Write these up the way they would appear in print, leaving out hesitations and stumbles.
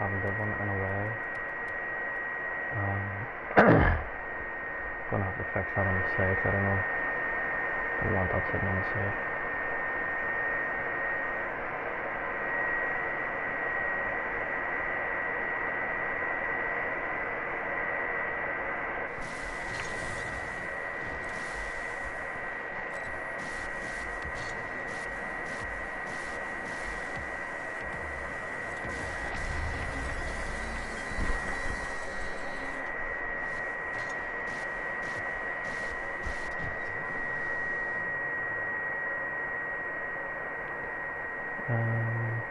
haven't done one in a while. Gonna have to fix that on the site. I don't know. Don't want that sitting on the site. Um,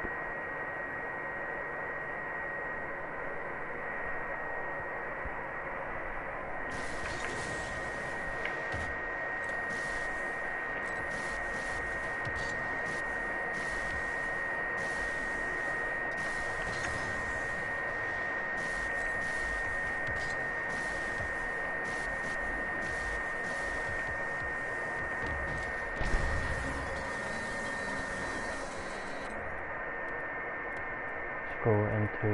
let's go into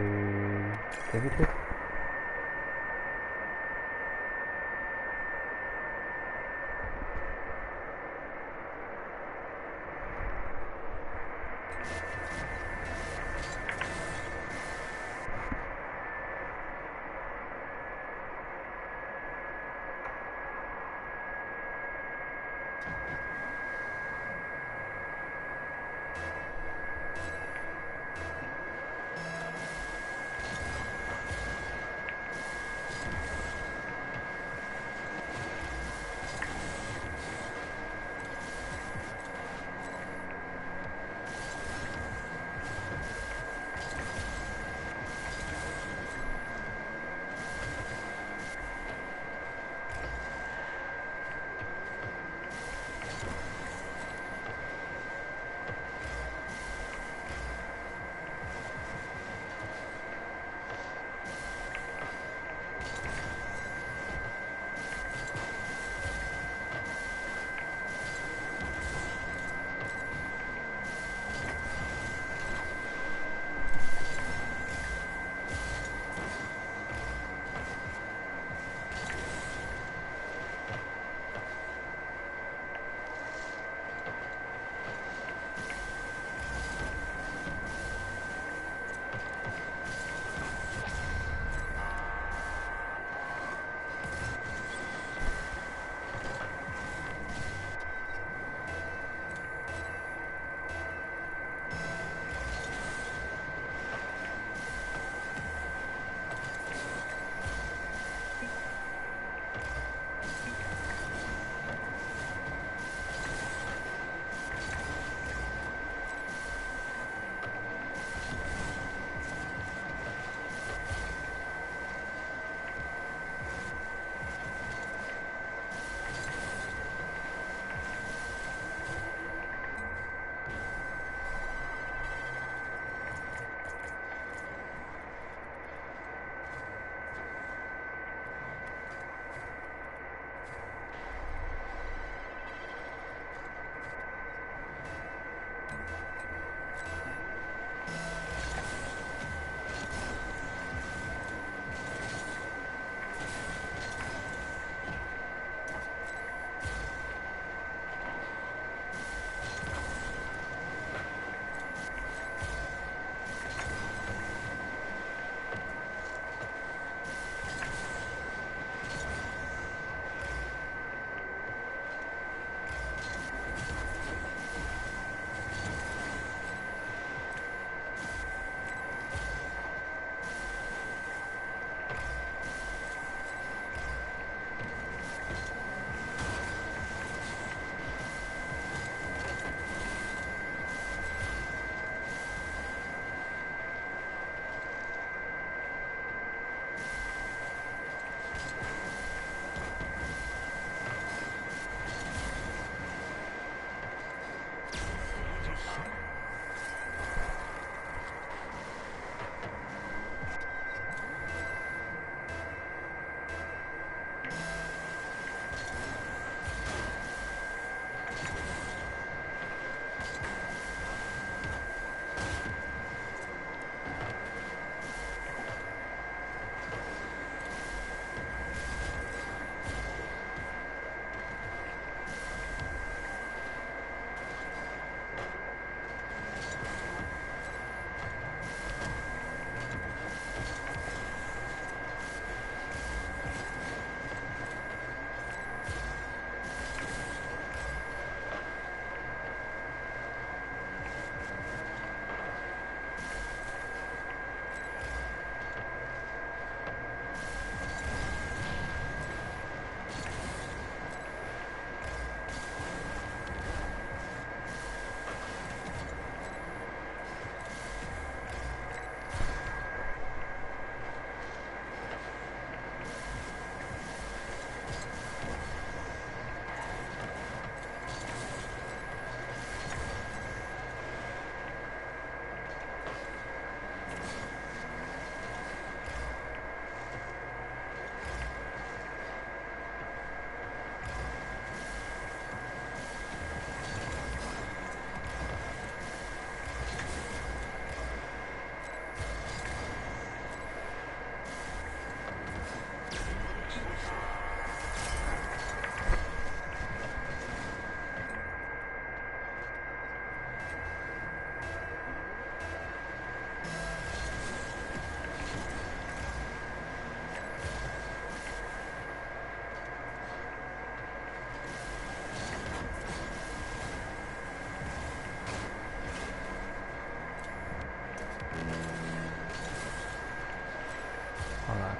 activity.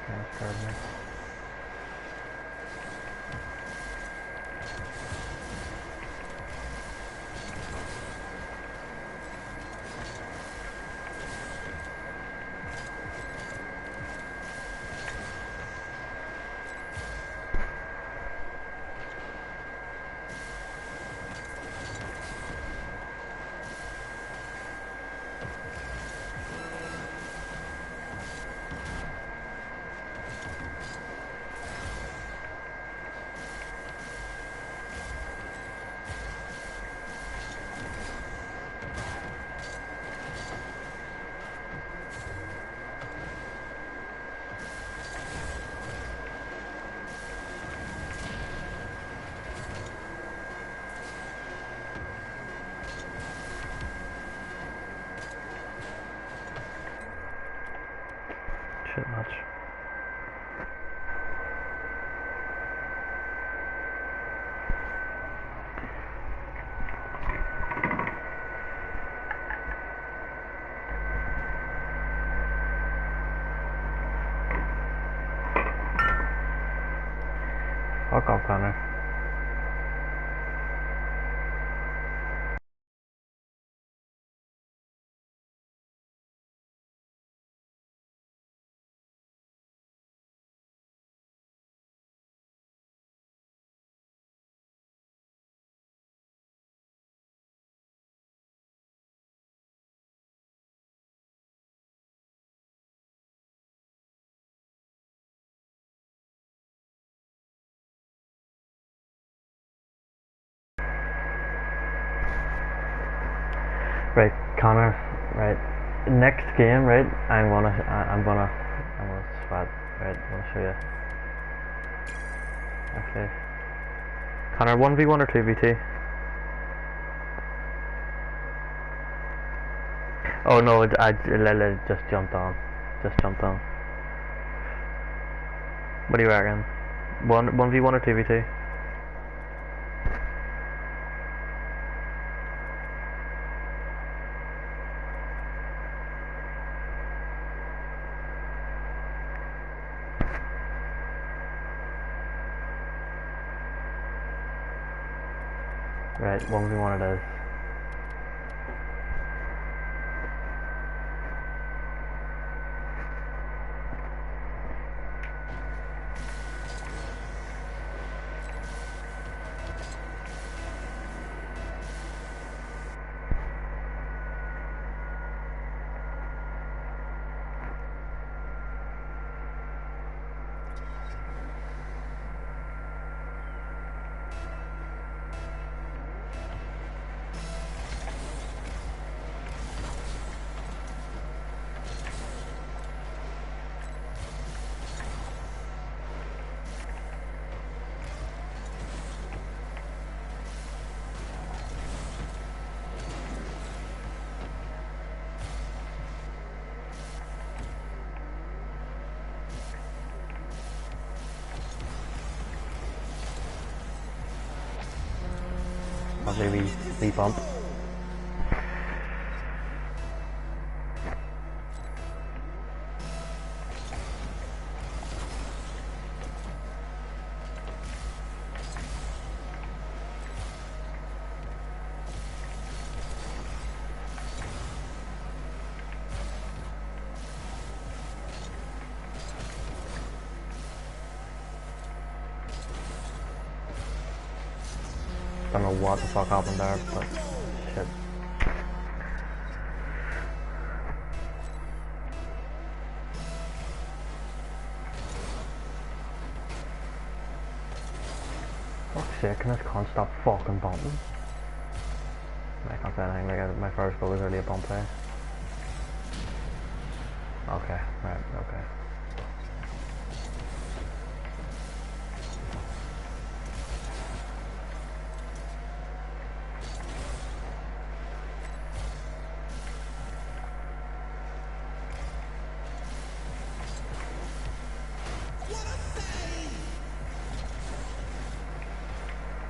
Kind of scared me. Shit much. Fuck off, Connor. Right, Connor. Right, next game. Right, I'm gonna sweat. Right, I'm gonna show you. Okay. Connor, 1v1 or 2v2? Oh no, I just jumped on. Just jumped on. What do you reckon? 1v1 or 2v2? Right, 1v1 it is. Probably we bump. Don't know what the fuck happened there, but shit. Fuck's sake, can this cunt stop fucking bumping? I can't say anything, like my first goal was really a bump play. Okay, right, okay.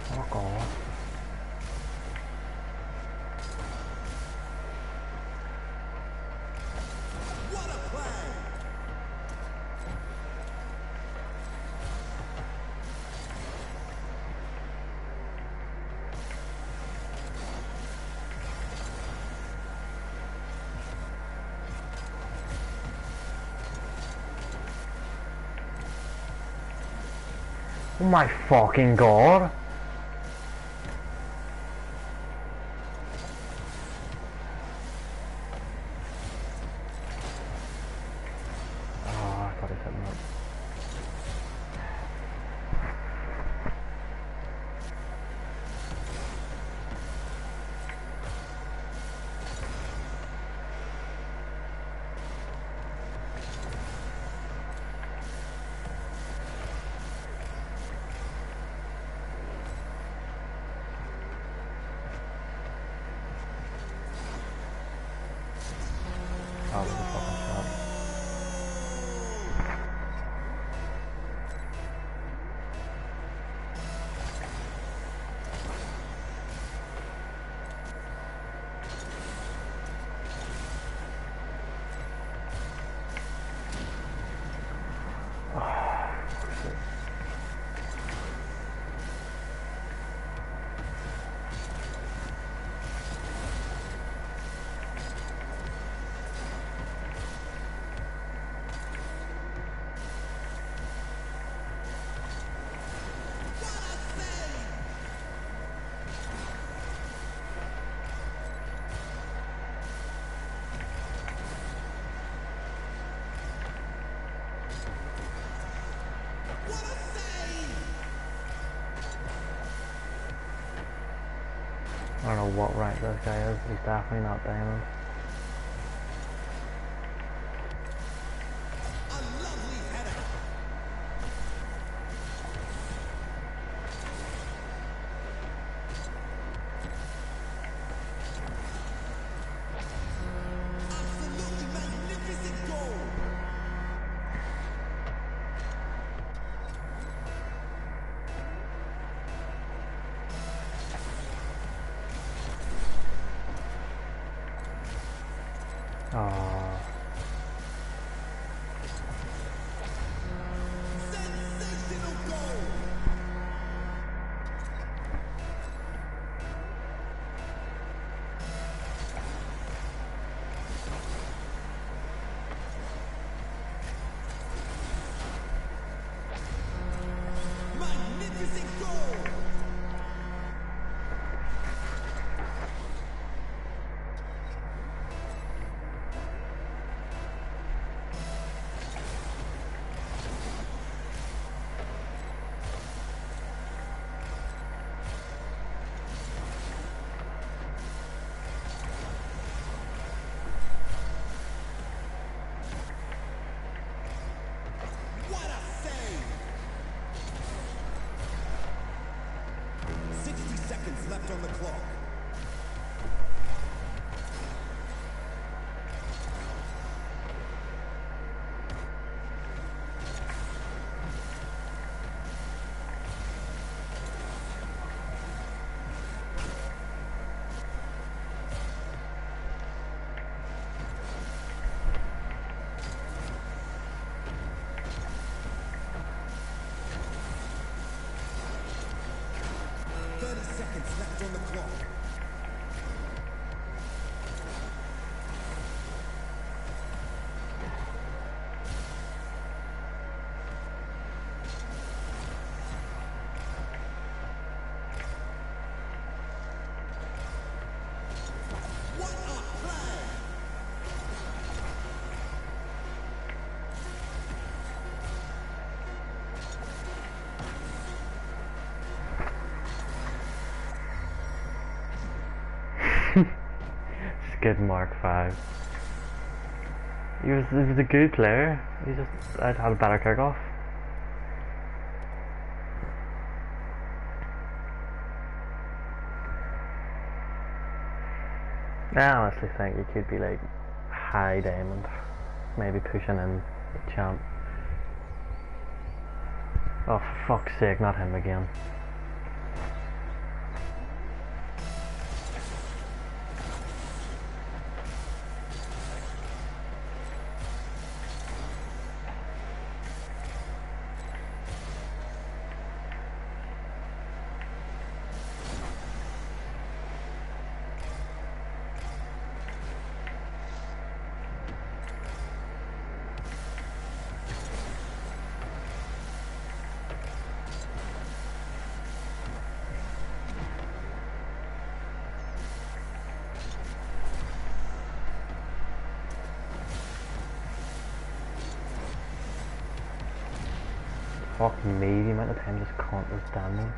Fuck off. Oh my fucking god! Oh, I thought he hit me up. Oh, it was a fucking shot. I don't know what rank this guy is, he's definitely not diamond. Oh. Magnificent goal! What a save! 60 seconds left on the clock. Seconds left on the clock. What a play! Skid Mark 5. He was a good player. I'd had a better kickoff. I honestly think he could be like high diamond, maybe pushing in champ. Oh, for fuck's sake, not him again. Fuck me, the amount of time this cunt was standing.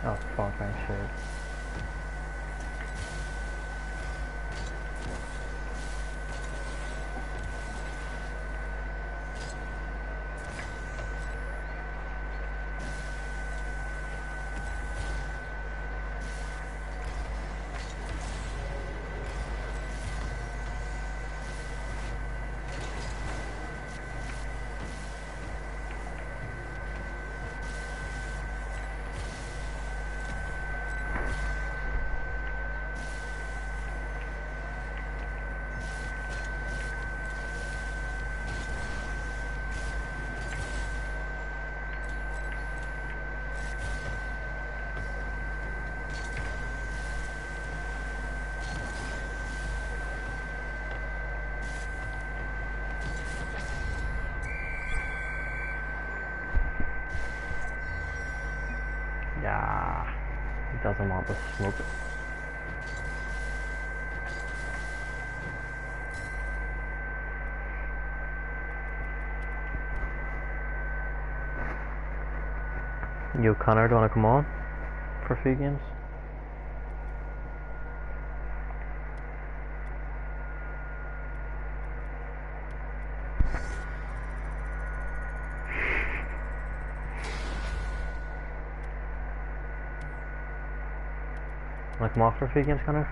Oh fuck, I should. Yeah, he doesn't want the smoke. Yo, Connor, do you want to come on for a few games? Want to come off for a few games, Connor?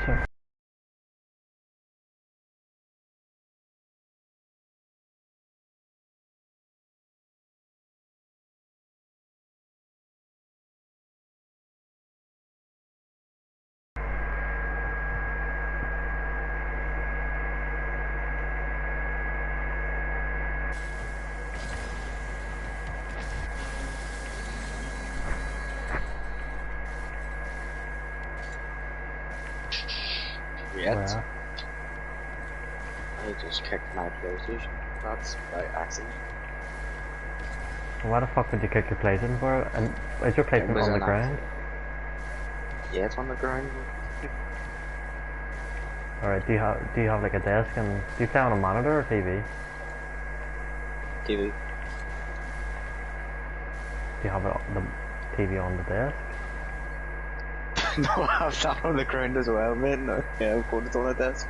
Sure. Yet. Yeah. I just kicked my PlayStation. That's by accident. Why the fuck would you kick your PlayStation for? And is your PlayStation was on the an ground? Yeah, it's on the ground. Alright, do you have like a desk and do you play on a monitor or TV? TV. Do you have the TV on the desk? No, I have that on the ground as well, man. No, yeah, of course it's on the desk.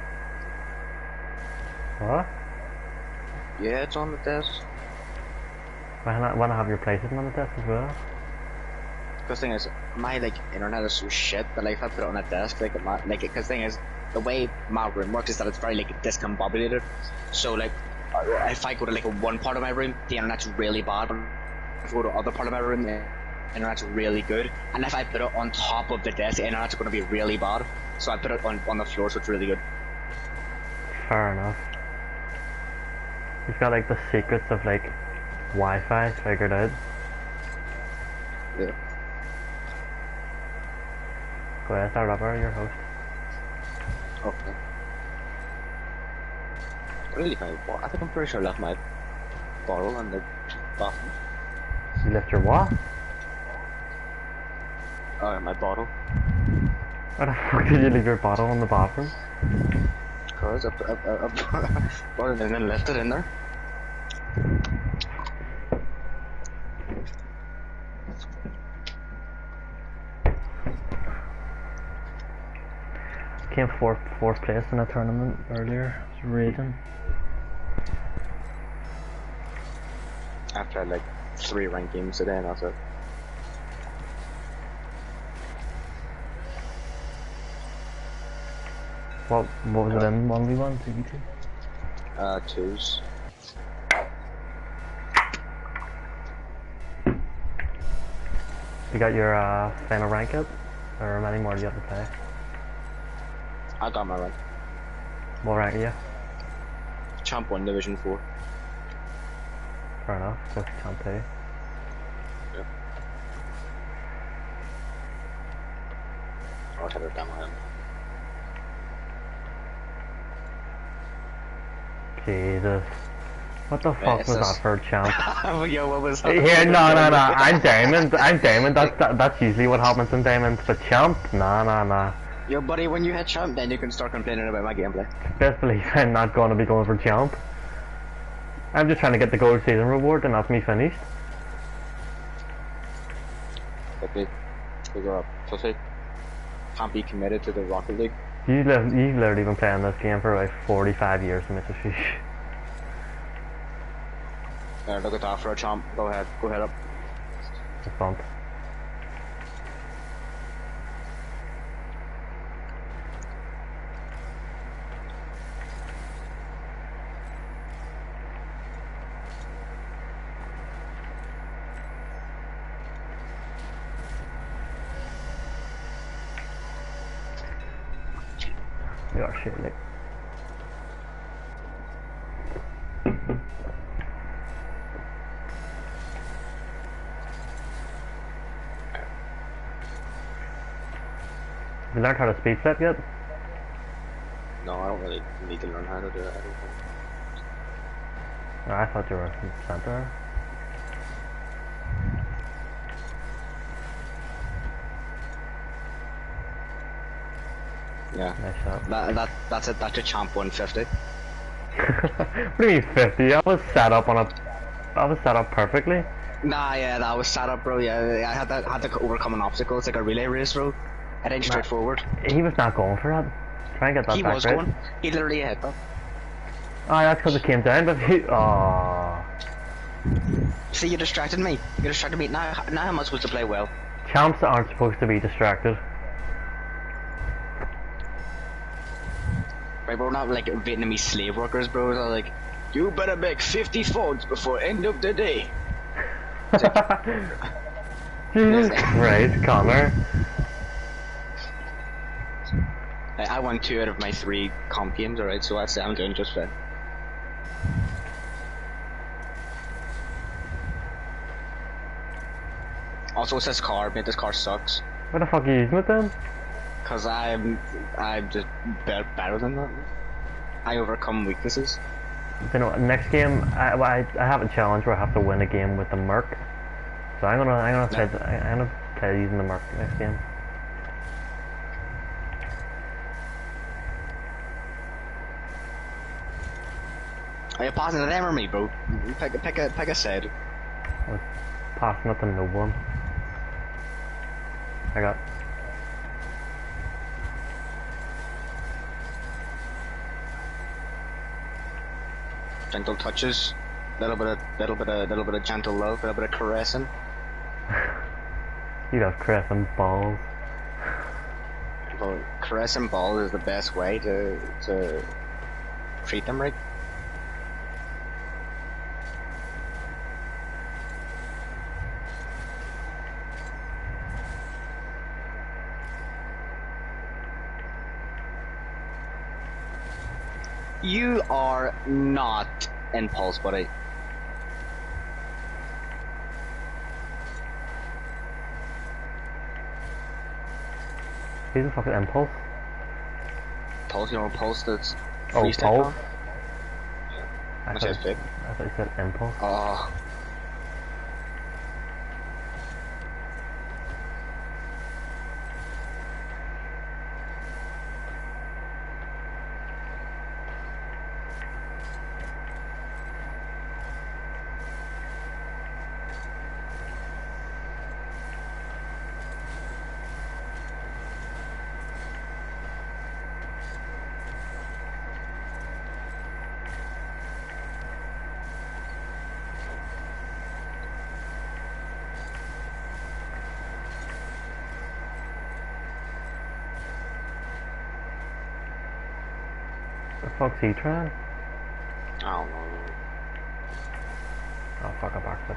What? Yeah, it's on the desk. Why not have your PlayStation on the desk as well? Because thing is, my like internet is so shit that like if I put it on a desk, like because thing is, the way my room works is that it's very like discombobulated. So like, if I go to like one part of my room, the internet's really bad. But if I go to other part of my room, the internet's really good. And if I put it on top of the desk, the internet's going to be really bad. So I put it on the floor, so it's really good. Fair enough. You've got like the secrets of like Wi-Fi figured out. Yeah. Go ahead, start over, your host. Okay. Really, I think I'm pretty sure I left my bottle in the bathroom. You left your what? Oh, my bottle. Why the fuck did you leave your bottle in the bathroom? Because I brought it in and left it in there. Came fourth place in a tournament earlier. It was raging. After I had like 3 ranked games today, and that's it. What was it in? 1v1, 2v2? 2s. You got your final rank up? Or how many more do you have to play? I got my rank. What rank are you? Champ 1 Division 4. Fair enough, so champ 2. Yeah. I'll have it down my end. Jesus. What the fuck was that for a champ? Yo, what was that? Here, no, I'm Diamond, that's usually what happens in Diamonds, but champ? Nah. Yo, buddy, when you hit champ, then you can start complaining about my gameplay. Best believe I'm not going to be going for champ. I'm just trying to get the gold season reward and that's me finished. Okay, figure out. Pussy. Can't be committed to the Rocket League. You've literally been playing this game for about 45 years, Mr. Fish. Look at that for a champ. Go ahead up. It's bump. You are shit, Nick. Have you learned how to speed flip yet? No, I don't really need to learn how to do it. I don't think. No, I thought you were from center. Yeah. Nice shot. That's it. That's a champ 150. What do you mean 50? I was set up perfectly. Nah, yeah, that was set up, bro. Yeah, I had to overcome an obstacle. It's like a relay race, bro. It ain't straightforward. He was not going for it. Try and get that He back was right. going. He literally hit that. Oh, that's because it came down, but he. Oh. See, you distracted me. You distracted me. Now how am I supposed to play well? Champs aren't supposed to be distracted. Right, we're not like Vietnamese slave workers, bro. They're like, you better make 50 phones before end of the day. Jesus Christ, Connor. I won 2 out of my 3 comp games, alright, so I'd say I'm doing just fine. Also, it says car, mate, this car sucks. What the fuck are you using it then? Cause I'm just better than that. I overcome weaknesses. You know, next game, I have a challenge where I have to win a game with the Merc. So I'm gonna try using the Merc next game. Are you passing to them or me, bro? Pick a side. I was passing it to no one. I got. Gentle touches, little bit of gentle love, little bit of caressing. You got caressing balls. Well, caressing balls is the best way to treat them right. You are not Impulse, buddy. He's a fucking Impulse. Pulse, you know, Pulse that's Oh, freestyle Pulse? on? I Which is big. thought you said Impulse. Oh. The fuck's he trying? I don't know. Oh fuck, I backflipped.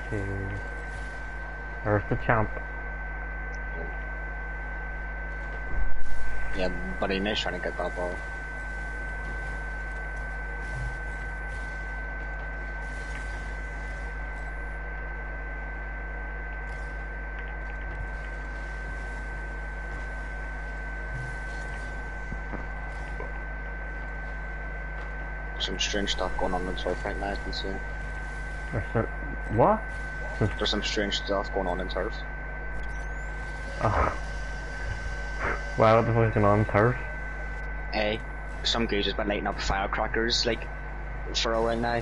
Cheers. There's the champ. Yeah, buddy, nice trying to get that ball. Some strange stuff going on in turf right now, I can see. What? There's some strange stuff going on in turf. Oh. Wow, what the fuck is going on in turf? A, some dude has been lighting up firecrackers, like, for a while now.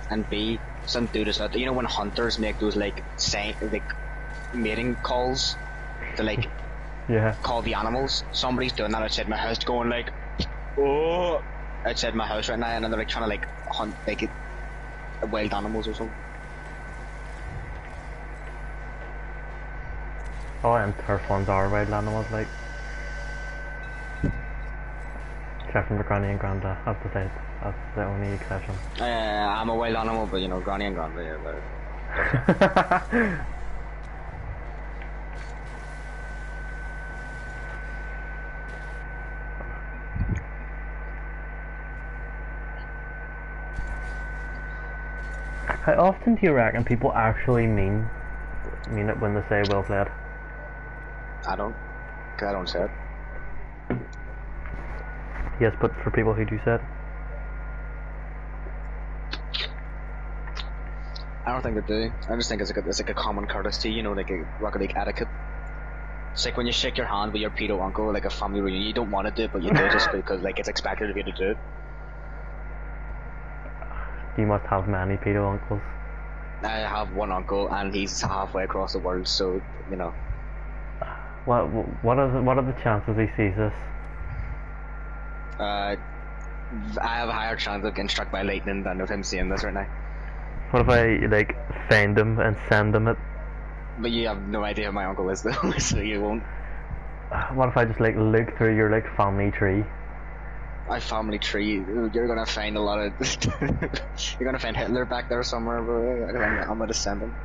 And B, some dude is out there. You know when hunters make those, like, mating calls to, like, Yeah. call the animals? Somebody's doing that outside my house, going, like, oh, outside my house right now, and then they're, like, trying to, like, hunt, like, wild animals or something. All them turf ones are wild animals, like. Except from the Granny and Granda, I have to say, that's the only exception. I'm a wild animal, but, you know, Granny and Granda, yeah, they're... How often do you reckon people actually mean it when they say well played? I don't say it. Yes, but for people who do say it. I don't think they do. I just think it's like a common courtesy, you know, like a Rocket League etiquette. It's like when you shake your hand with your pedo uncle, like a family reunion. You don't want to do it, but you do just because like it's expected of you to do it. You must have many pedo uncles. I have one uncle, and he's halfway across the world, so you know. What are the chances he sees this? I have a higher chance of getting struck by lightning than of him seeing this right now. What if I like find them and send them it? But you have no idea who my uncle is though, so you won't. What if I just like look through your like family tree? My family tree, you're gonna find a lot of. You're gonna find Hitler back there somewhere, bro. I'm gonna send him.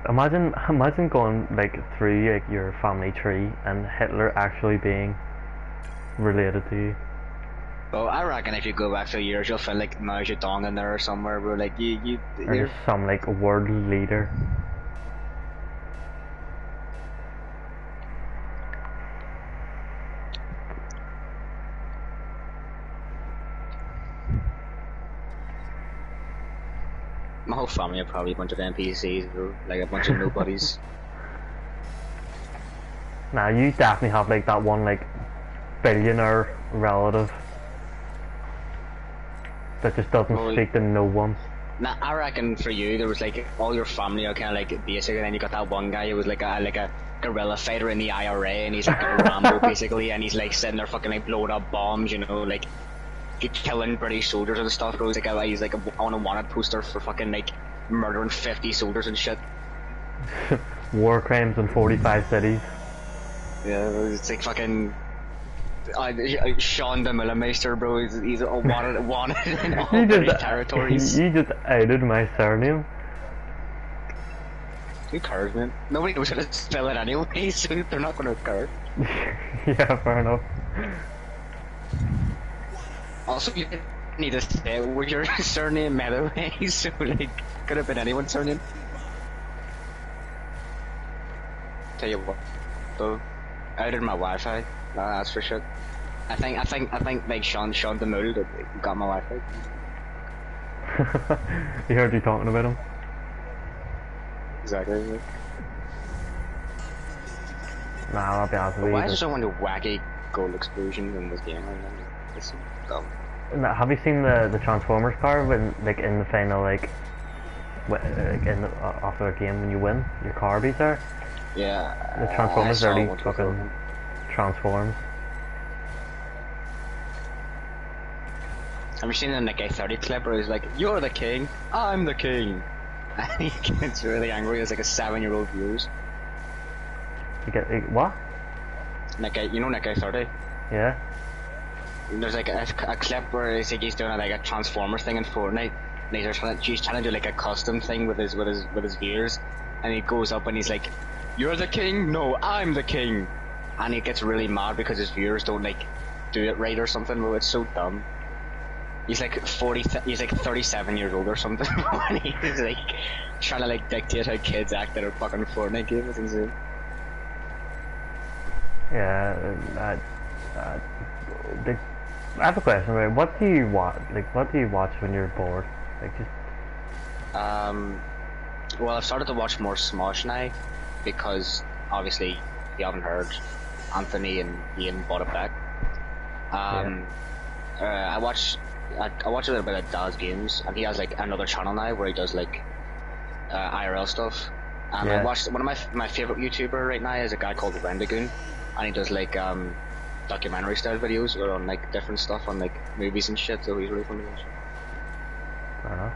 Imagine going like through like your family tree and Hitler actually being related to you. Well, I reckon if you go back 2 years, you'll find like Mao Zedong in there somewhere, bro. Like Or you're. just some like world leader. My whole family are probably a bunch of NPCs, bro. Like a bunch of nobodies. Now you definitely have like that one like billionaire relative that just doesn't Well, speak to no one. Nah, I reckon for you, there was like all your family are kind of like basic, and then you got that one guy who was like a guerrilla fighter in the IRA, and he's like a Rambo basically, and he's like sitting there fucking like blowing up bombs, you know, like killing British soldiers and stuff. Bro. He's like on a wanted poster for fucking like murdering 50 soldiers and shit. War crimes in 45 cities. Yeah, it's like fucking. Sean the Millimeister, bro. He's a wanted in all British territories. You just outed my surname. Who cares, man? Nobody knows how to spell it anyway, so they're not gonna care. Yeah, fair enough. Also, you didn't need to say with your surname anyway, so like, could have been anyone's surname. Tell you what, though, I outed my Wi-Fi. Nah, that's for sure. I think like Sean the Mule got my Wi-Fi. He heard you talking about him. Exactly. Nah, I'll be honest with But you. why is there so many wacky gold explosions in this game? It's so dumb. Now, have you seen the Transformers car when like in the final like, in the, after the game when you win your car beats there? Yeah. The Transformers I saw already one before. fucking transforms. Have you seen the Nick A30 clip where he's like, "You're the king, I'm the king," and he gets really angry. It's like a 7-year-old views. You get what? You know Nick A30? Yeah. There's like a clip where it's like he's doing like a Transformers thing in Fortnite, and he's trying to do like a custom thing with his viewers, and he goes up and he's like, "You're the king? No, I'm the king," and he gets really mad because his viewers don't like do it right or something. Bro, it's so dumb. He's like 37 years old or something, and he's like trying to like dictate how kids act in a fucking Fortnite game. It's insane. Yeah. I have a question. Right? What do you watch? Like, what do you watch when you're bored? Like, just. Well, I've started to watch more Smosh now because obviously if you haven't heard, Anthony and Ian bought it back. I watch a little bit of Daz Games, and he has like another channel now where he does like IRL stuff. And Yeah. I watched one of my favorite YouTuber right now is a guy called Wendigoon, and he does like documentary style videos on like different stuff on like movies and shit. So he's really fun to watch. I don't know.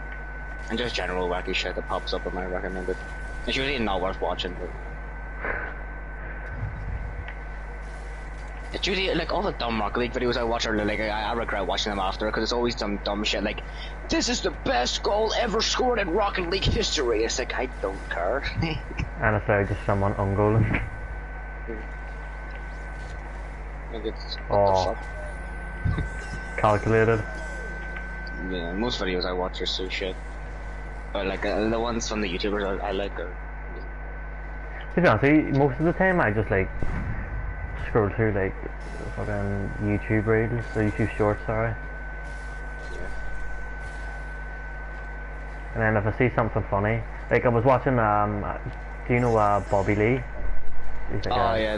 And just general wacky shit that pops up on my recommended. It's usually not worth watching, but it's usually like all the dumb Rocket League videos I watch are like I regret watching them after because it's always dumb shit like, "This is the best goal ever scored in Rocket League history." It's like, I don't care. And it's like just someone ungoaling. Like it's Oh. what the fuck? Calculated. Yeah, most videos I watch are so shit. But like the ones from the YouTubers I like are. To be honest, with you, most of the time I just like scroll through like fucking YouTube reels or YouTube shorts, sorry. Yeah. And then if I see something funny, like I was watching do you know Bobby Lee? He's like Oh yeah,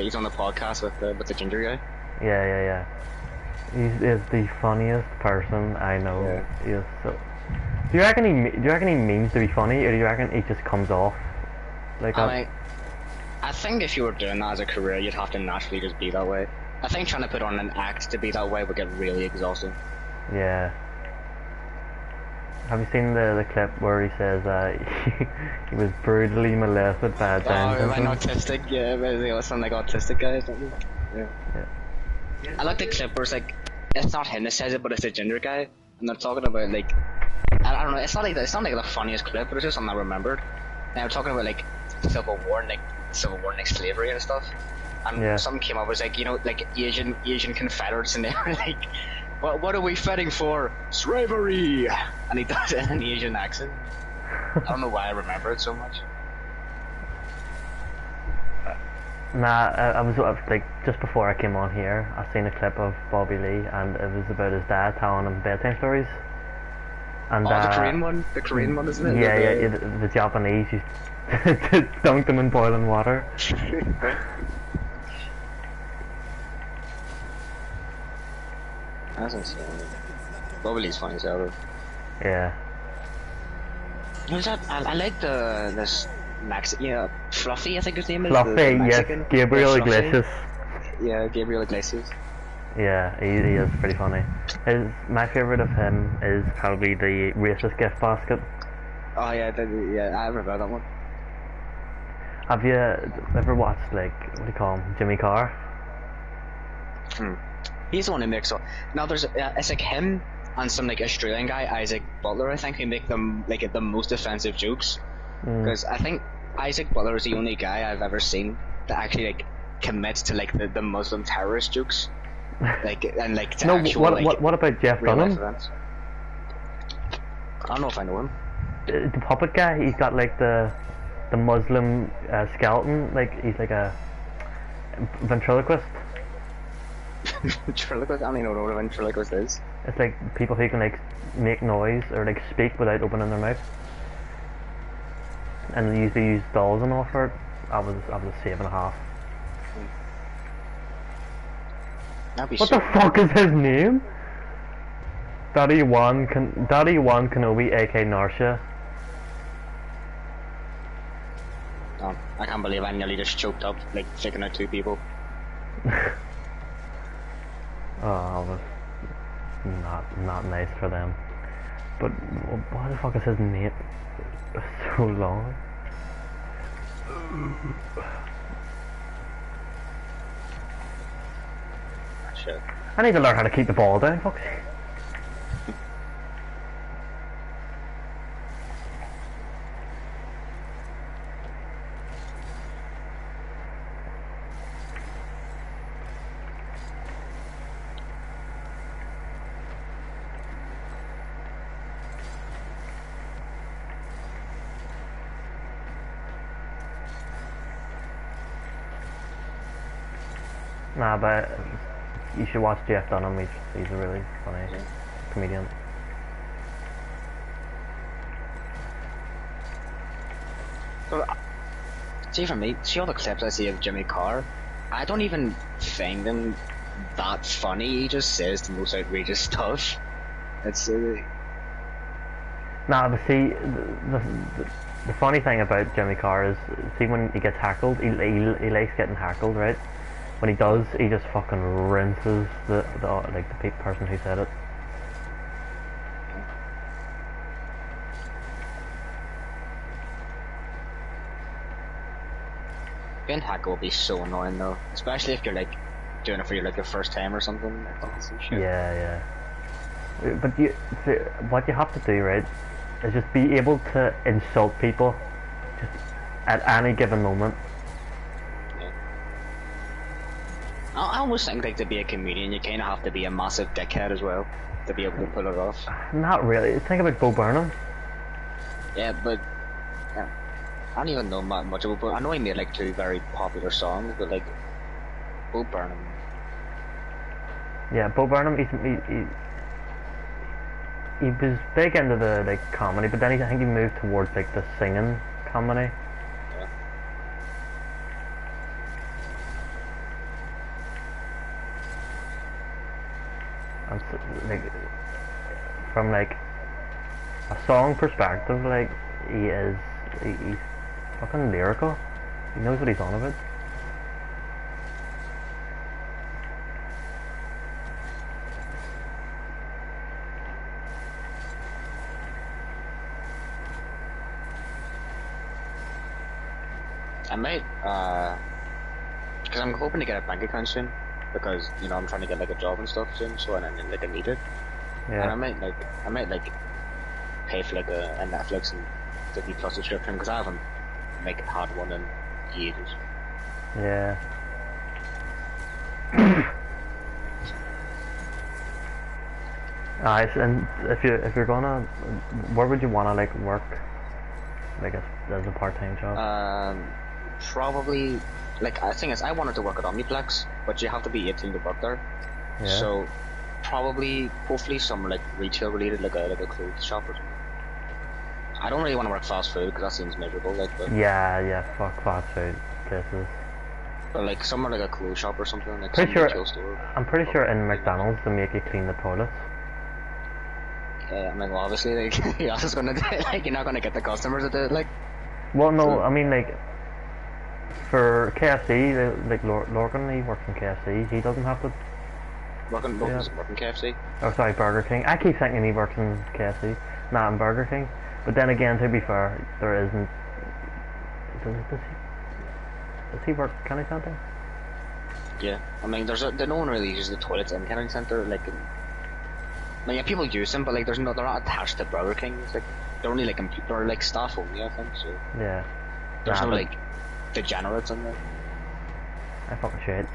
he's on the podcast with the ginger guy. Yeah. He is the funniest person I know. Yeah. He is so. Do you reckon he means to be funny, or do you reckon he just comes off like that? I think if you were doing that as a career, you'd have to naturally just be that way. I think trying to put on an act to be that way would get really exhausting. Yeah. Have you seen the clip where he says he was brutally molested by a Down Oh, an syndrome? autistic, yeah, but some like autistic guy or something. Yeah. Yeah. I like the clip where it's like, it's not him that says it, but it's a ginger guy, and they're talking about like, I don't know, it's not like the funniest clip, but it's just something I remembered. And they're talking about like Civil War and like slavery and stuff. And Yeah. something came up, it was like, you know, like Asian Confederates, and they were like, what are we fighting for? Slavery! And he does it in an Asian accent. I don't know why I remember it so much. Nah, I was like just before I came on here, I seen a clip of Bobby Lee, and it was about his dad telling him bedtime stories. And Oh, the Korean one? The Korean one, isn't it? Yeah, the Japanese used to dunk them in boiling water. That's insane. Bobby Lee's funny as hell. Yeah. Who's that? I like this Fluffy, I think his name is. Fluffy, the yes, Mexican. Gabriel Yeah, Fluffy. Iglesias. Yeah, Gabriel Iglesias. Yeah, he is pretty funny. My favourite of him is probably the racist gift basket. Oh yeah, I remember that one. Have you ever watched, like, what do you call him, Jimmy Carr? He's the one who makes up. Now there's it's like him and some like Australian guy, Isaac Butler, I think, who make them like the most offensive jokes. Because I think Isaac Butler is the only guy I've ever seen that actually like commits to like the Muslim terrorist jokes, like and like to No, actual what about Jeff real life Dunham? events. I don't know if I know him. The puppet guy, he's got like the Muslim skeleton, like he's like a ventriloquist. Ventriloquist? I don't even know what a ventriloquist is. It's like people who can like make noise or like speak without opening their mouth. And they usually use dolls and all for it. I was a 7.5. That'd be What so the fuck is his name? Daddy Wan Kenobi, AK Narsha. Oh, I can't believe I nearly just choked up, like, taking out 2 people. Oh, that was not nice for them. But what the fuck is his name? It's so long. Shit. I need to learn how to keep the ball down. Fuck's sake. Nah, but you should watch Jeff Dunham. He's a really funny comedian. Well, see, for me, see all the clips I see of Jimmy Carr, I don't even find him that funny. He just says the most outrageous stuff. It's Nah, but see, the funny thing about Jimmy Carr is, see when he gets heckled, he likes getting heckled, right? When he does, he just fucking rinses the person who said it. being heckled will be so annoying though, especially if you're like doing it for your first time or something. Yeah. But what you have to do, right, is just be able to insult people just at any given moment. I almost think like to be a comedian, you kind of have to be a massive dickhead as well to be able to pull it off. Not really. Think about Bo Burnham. Yeah, but yeah, I don't even know much about. But I know he made like 2 very popular songs, but like Bo Burnham. Yeah, Bo Burnham. He was big into the like comedy, but then I think he moved towards like the singing comedy. And like from like a song perspective, like he's fucking lyrical. He knows what he's on about. I might, because I'm hoping to get a bank account soon, because, you know, I'm trying to get, like, a job and stuff soon, so, and then, like, I need it. And I might, like, pay for, like, a Netflix and Disney Plus subscription, because I haven't, like, had one in ages. Yeah. And if you're gonna, where would you wanna like work? Like as a part-time job? Probably, like, the thing is, I wanted to work at Omniplex, but you have to be 18 to work there. Yeah. So, probably, hopefully, some like retail related, like a clothes shop or something. I don't really want to work fast food because that seems miserable, like. But, Yeah, fuck fast food places. but like somewhere like a clothes shop or something, like Pretty some sure, retail store. I'm pretty sure in McDonald's they make you clean the toilets. Yeah, I mean, well, obviously, like, you're just gonna do it, like, you're not gonna get the customers to do it, like. Well, no, I mean like for KFC, like Lorcan, he works in KFC. He doesn't have to. Working KFC. Oh, sorry, Burger King. I keep thinking he works in KFC, not in Burger King. But then again, to be fair, there isn't. Does he work County Centre? Yeah, I mean, no one really uses the toilets in Kennedy Centre, like. I mean, yeah, people use them, but like, they're not attached to Burger King. It's like they're only like they're like staff only, I think. So Yeah. there's Nah, no but like degenerates in there. I fucking shit.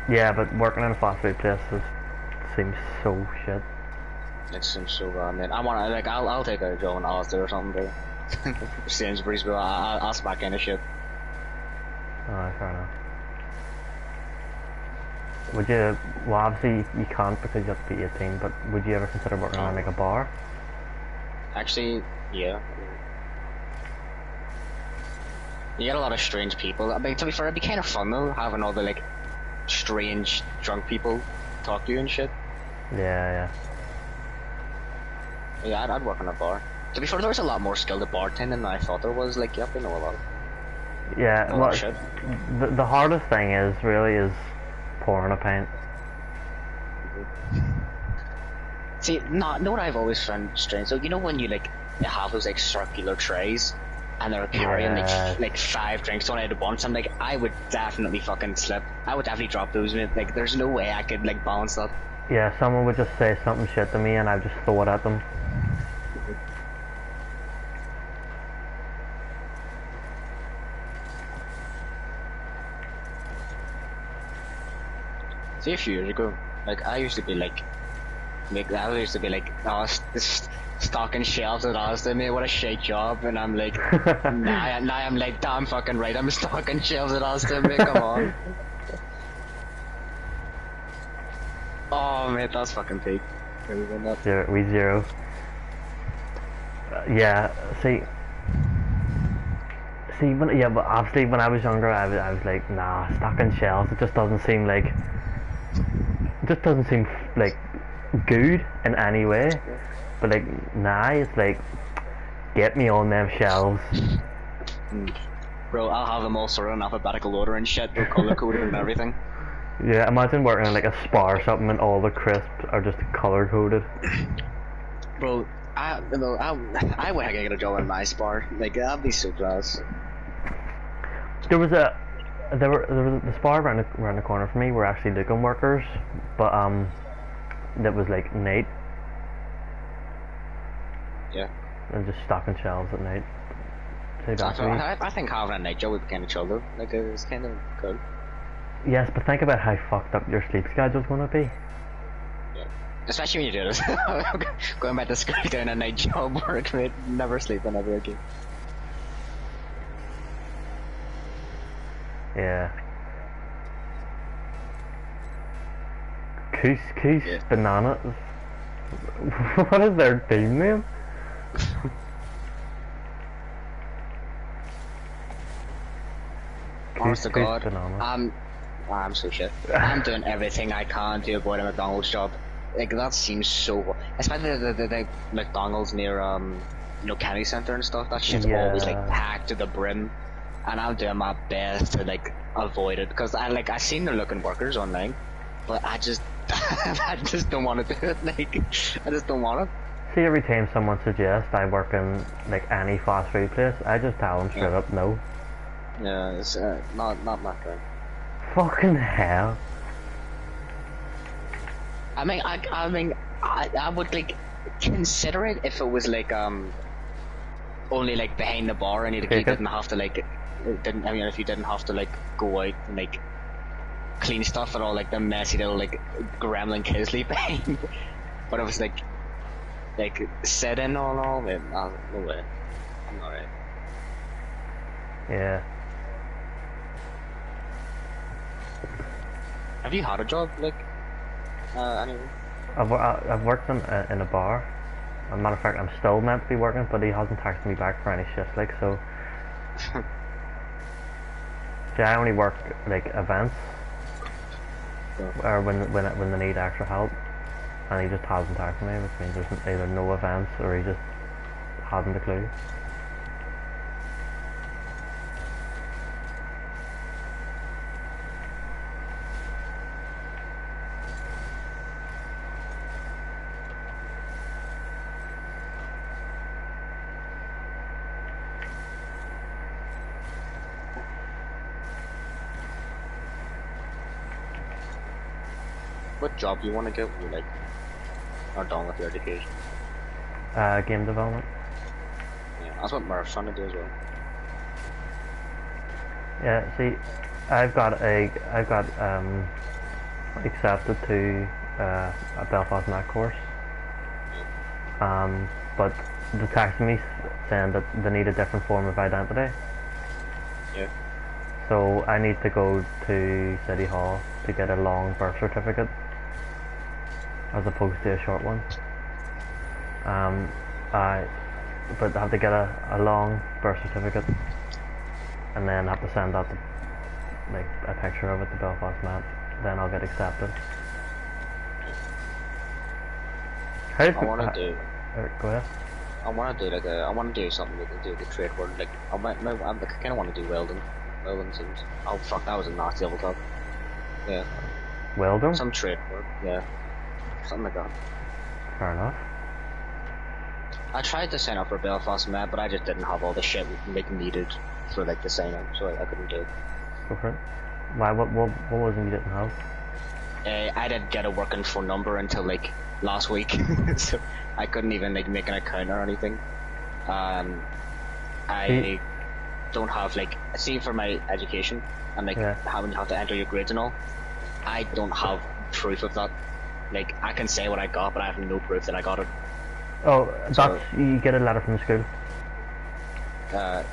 Yeah, but working in a fast food place seems so shit. It seems so bad, man. I'll take a job in Asda or something, bro. Sainsbury's, bro. I'll smack in a shit. Alright, fair enough. Would you, well obviously you can't because you have to be 18, but would you ever consider working in like a bar? Actually, yeah. You get a lot of strange people. I mean, to be fair, it'd be kind of fun though, having all the like strange drunk people talk to you and shit. Yeah. Yeah, I'd work in a bar. To be fair, there's a lot more skill to bartending than I thought there was. Like, you have to know a lot. Yeah, Oh, well, shit. the hardest thing is pouring a pint. See, know what I've always found strange? So, you know when you like have those like circular trays and they're carrying Yeah. like 5 drinks on it at once, I'm like, I would definitely fucking slip. I would definitely drop those, man. Like, there's no way I could like balance that. Yeah, someone would just say something shit to me and I'd just throw it at them. See, a few years ago, like I used to be like oh, stocking shelves at Asda, mate, what a shit job, and I'm like, now I'm like, damn fucking right, I'm stocking shelves at Asda, mate, come on. Oh, mate, that's fucking peak. Zero. Yeah, see, but obviously when I was younger, I was like, nah, stocking shelves, it just doesn't seem like good in any way. But like now, it's like, get me on them shelves. Bro, I'll have them all sorted in alphabetical order and shit, they're color coded and everything. Yeah, imagine working in like a Spar or something and all the crisps are just color coded. Bro, I wish I could get a job in my Spar. Like, that'd be so class. There was the Spar around the corner from me were actually looking workers, but that was like night. Yeah. And just stocking shelves at night. So that's me. I think having a night job would be kind of chill though. Like, it's kind of cool. Yes, but think about how fucked up your sleep schedule's gonna be. Yeah. Especially when you do this. Going back to school, doing a night job work, mate. Never sleeping ever again. Yeah. Coos Yeah. Bananas. What is their team name? Honest to God, Bananas. I'm so shit. I'm doing everything I can to avoid a McDonald's job. Like, that seems so... Especially the McDonald's near, Kennedy Centre and stuff. That shit's always, like, packed to the brim. And I'm doing my best to, like, avoid it. Because, I seen they're looking workers online. But I just... I just don't want to do it. Like, I just don't want it. See, every time someone suggests I work in, like, any fast food place, I just tell them straight up no. Yeah, it's not my thing. Fucking hell. I would like consider it if it was like only like behind the bar and you Take it. didn't have to like if you didn't have to like go out and like clean stuff and all like the messy little like gremlin kids leave behind. But it was like sit in on all man, no way. I'm alright. Yeah. Have you had a job like anyway? I've worked in a bar. As a matter of fact, I'm still meant to be working, but he hasn't texted me back for any shifts, like, so. See, I only work, like, events, or when they need extra help, and he just hasn't texted me, which means there's either no events, or he just hasn't a clue. What job do you want to get when you like are done with your education? Game development. Yeah, that's what Murph's trying to do as well. Yeah, see, I've got accepted to a Belfast Mac course. But they texted me saying that they need a different form of identity. Yeah. So I need to go to City Hall to get a long birth certificate as opposed to a short one. But I have to get a long birth certificate and then I have to send out like a picture of it to Belfast Map. Then I'll get accepted. I want to do. Go ahead. I want to do like I want to do something that can do the trade world. Like I kind of want to do welding. Welding seems. Oh fuck, that was a nasty level top. Yeah. Welding? Some trade work. Yeah. Something like that. Fair enough. I tried to sign up for Belfast Met, but I just didn't have all the shit like needed for like the sign up, so I couldn't do it. Go for it. Why? What was it you didn't have? I didn't get a working phone number until like last week, so I couldn't even like make an account or anything. I don't have like see for my education and like having to enter your grades and all. I don't have proof of that. Like I can say what I got, but I have no proof that I got it. Oh, that's you get a letter from the school. I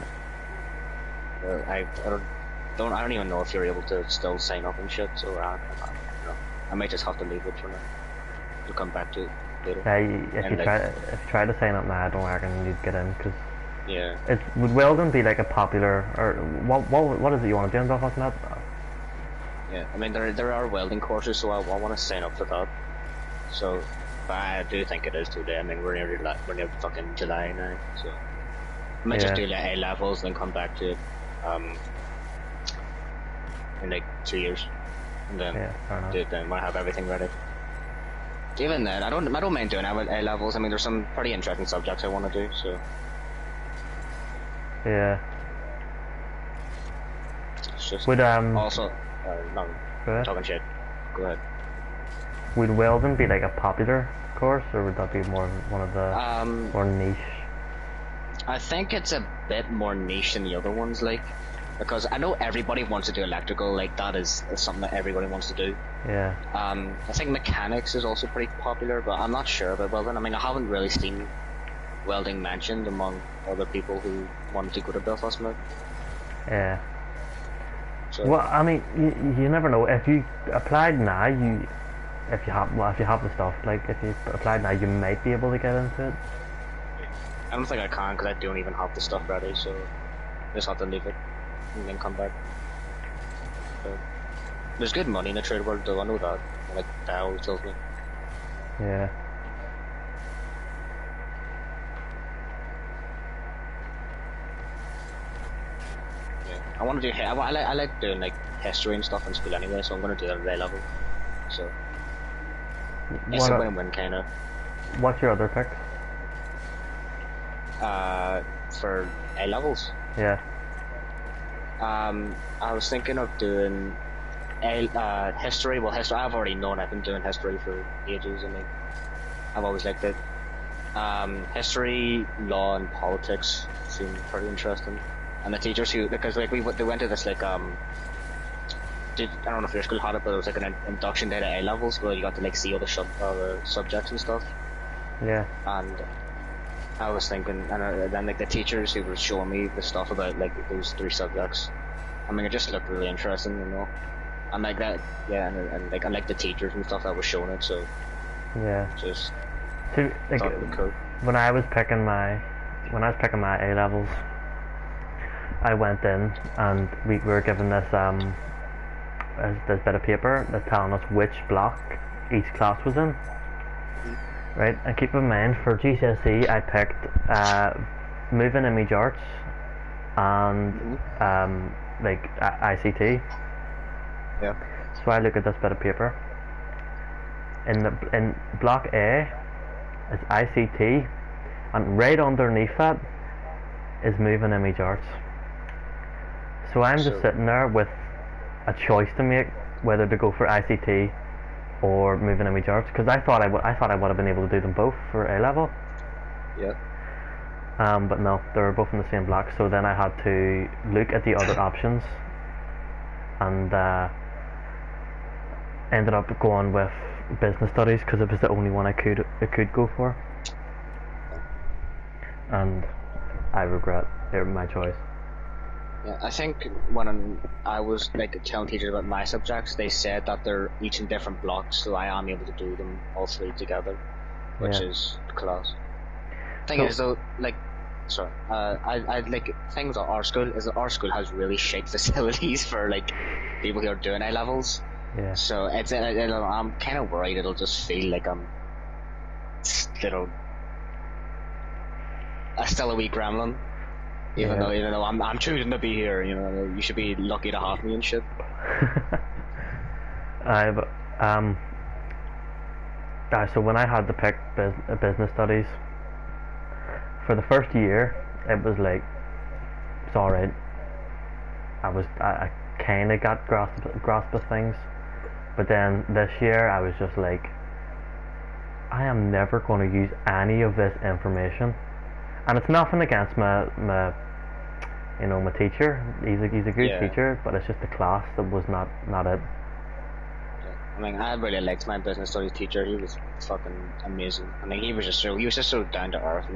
don't even know if you're able to still sign up and shit. So I might just have to leave it for now. We'll come back to it later. Yeah, if you try to sign up now, I don't reckon you'd get in because yeah. Would welding be like a popular or what is it you want to do in Belfast Met? Yeah, I mean there are welding courses, so I want to sign up for that. So, but I do think it is today. I mean we're near fucking July now, so I might just do like A levels, then come back to it in like 2 years, and then do it then when I have everything ready. Even then, I don't mind doing A levels. I mean, there's some pretty interesting subjects I want to do, so. Yeah. It's just would also no, talking shit. Go ahead. Would welding be like a popular course, or would that be more one of the more niche? I think it's a bit more niche than the other ones, like, because I know everybody wants to do electrical, like that is something that everybody wants to do. Yeah. I think mechanics is also pretty popular, but I'm not sure about welding. I mean, I haven't really seen welding mentioned among other people who wanted to go to Belfast Met. Yeah. So, well, I mean, you never know. If you applied now, if you have the stuff, like if you applied now, you might be able to get into it. I don't think I can because I don't even have the stuff ready, so I just have to leave it and then come back. So, there's good money in the trade world, though. I know that. Like that always tells me. Yeah. I want to do. I like doing like history and stuff in school anyway, so I'm going to do that at A level. So it's a win-win kind of. What's your other pick? For A levels. Yeah. I was thinking of doing history. Well, history. I've already known. I've been doing history for ages. I mean, I've always liked it. History, law, and politics seem pretty interesting. And the teachers who, because like they went to this like I don't know if your school had it, but it was like an induction day to A levels where you got to like see all the subjects and stuff. Yeah. And I was thinking, and then like the teachers who were showing me the stuff about like those 3 subjects, I mean, it just looked really interesting, you know. And like that, yeah, and like I like the teachers and stuff that were showing it, so Yeah. just So, like, thought it'd be cool. when I was picking my A levels, I went in and we were given this bit of paper that's telling us which block each class was in. Right, and keep in mind for GCSE I picked moving image arts and like ICT. Yeah. So I look at this bit of paper. In block A is ICT, and right underneath that is moving image arts. So I'm just So- sitting there with a choice to make whether to go for ICT or moving image arts, because I thought I would have been able to do them both for A level. Yeah. But no, they were both in the same block. So then I had to look at the other options, and ended up going with business studies because it was the only one I could go for. And I regret my choice. Yeah, I think when I was like telling teachers about my subjects, they said that they're each in different blocks, so I am able to do them all 3 together, which Yeah. is class. Thing So- is though, like, sorry, I like things at our school is that our school has really shit facilities for like people who are doing A levels. Yeah. So I'm kind of worried it'll just feel like I'm still a wee gremlin. Even Yeah. though I'm choosing to be here, you know, you should be lucky to have me and shit. But so when I had to pick business studies for the first year, it was like it's alright. I kind of got grasp of things, but then this year I was just like, I am never going to use any of this information, and it's nothing against my teacher. He's a good Yeah. teacher, but it's just the class that was not it. I mean, I really liked my business studies teacher. He was fucking amazing. I mean, he was just so down to earth.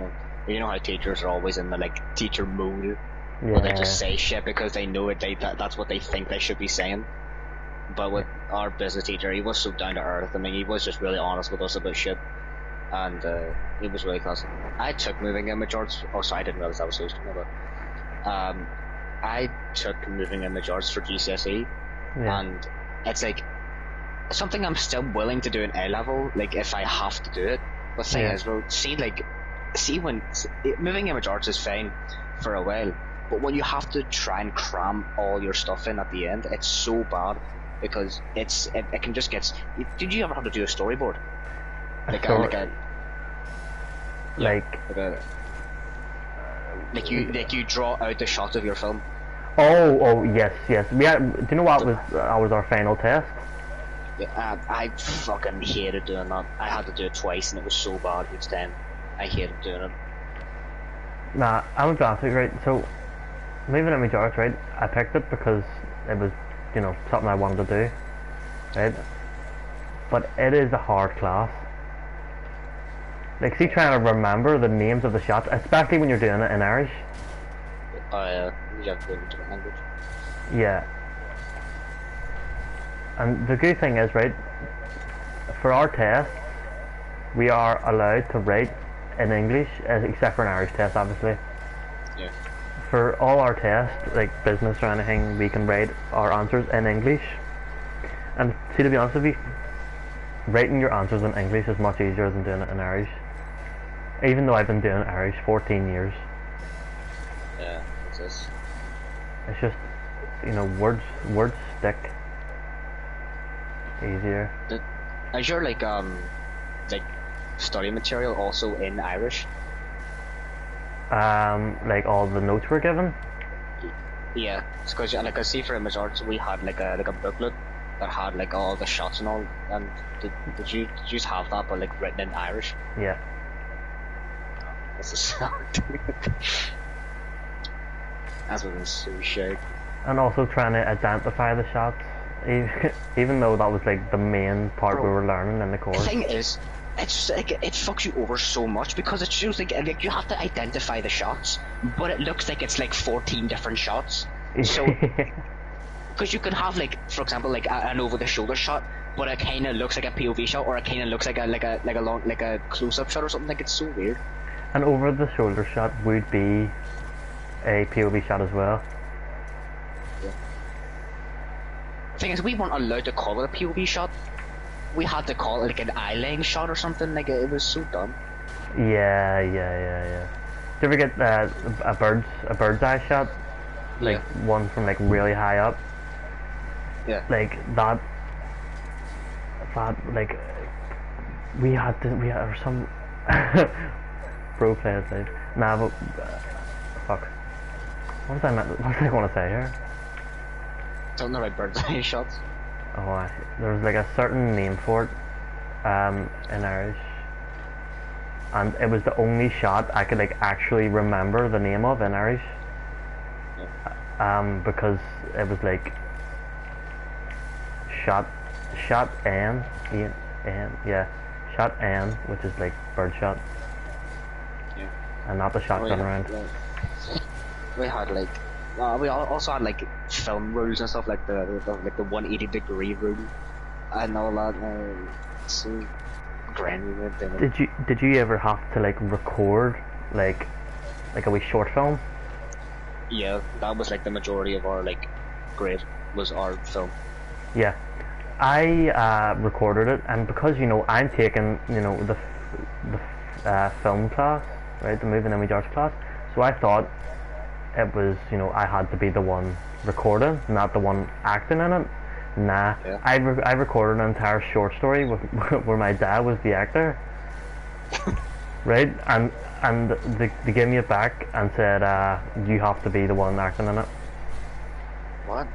You know how teachers are always in the like teacher mood, where they just say shit because they know it. That's what they think they should be saying. But with our business teacher, he was so down to earth. I mean, he was just really honest with us about shit, and he was really class. I took moving image arts. Oh, sorry, I didn't realize that was supposed to know, but I took moving image arts for GCSE, Yeah. and it's like something I'm still willing to do in A level, like if I have to do it. But the thing Yeah. is, well, when moving image arts is fine for a while, but when you have to try and cram all your stuff in at the end, it's so bad because it can just get. Did you ever have to do a storyboard? Like you draw out the shot of your film. Oh yes. We had. Do you know what was our final test? Yeah, I fucking hated doing that. I had to do it twice, and it was so bad each time. I hated doing it. Nah, I'm drastic, right? So, moving image arts, right? I picked it because it was, something I wanted to do, right? But it is a hard class. Like, see, trying to remember the names of the shots, especially when you're doing it in Irish. You have to go into the language. Yeah. And the good thing is, right, for our tests, we are allowed to write in English, except for an Irish test, obviously. Yeah. For all our tests, like business or anything, we can write our answers in English. And see, to be honest with you, writing your answers in English is much easier than doing it in Irish. Even though I've been doing Irish 14 years. Yeah, it's this. It's just, words stick easier. Is your like study material also in Irish? Like all the notes were given. Yeah, it's because like I see for Image Arts, we had like a booklet that had like all the shots and all. And did you just have that, but like written in Irish? Yeah. That's a sound. That's what was so shit. And also trying to identify the shots, even though that was like the main part we Bro, were learning in the The course. thing is, it's like it fucks you over so much because it shows like you have to identify the shots, but it looks like it's like 14 different shots. So because you can have like, for example, like an over-the-shoulder shot, but it kind of looks like a POV shot, or it kind of looks like a close-up shot or something. Like it's so weird. An over the shoulder shot would be a POV shot as well. The thing is, we weren't allowed to call it a POV shot. We had to call it like an eye-laying shot or something. Like it was so dumb. Yeah. Do you ever get a bird's eye shot? Like Yeah. one from like really high up? Yeah. Like that like we had some pro players like nah, but fuck. What was I want to say here? Don't know about bird's eye shots. Oh, there was like a certain name for it in Irish, and it was the only shot I could like actually remember the name of in Irish. Because it was like shot N, shot N, which is like bird shot, Yeah. and not the shotgun round. We had like we also had like film rules and stuff like the 180-degree rule and all that. So grand. Did you ever have to like record like a wee short film? Yeah, that was like the majority of our like grade was our film. Yeah, I recorded it, and because I'm taking the film class, right, the moving image arts class, so I thought it was I had to be the one recording, not the one acting in it. Nah, Yeah. I recorded an entire short story with where my dad was the actor, right, and they gave me it back and said you have to be the one acting in it. What?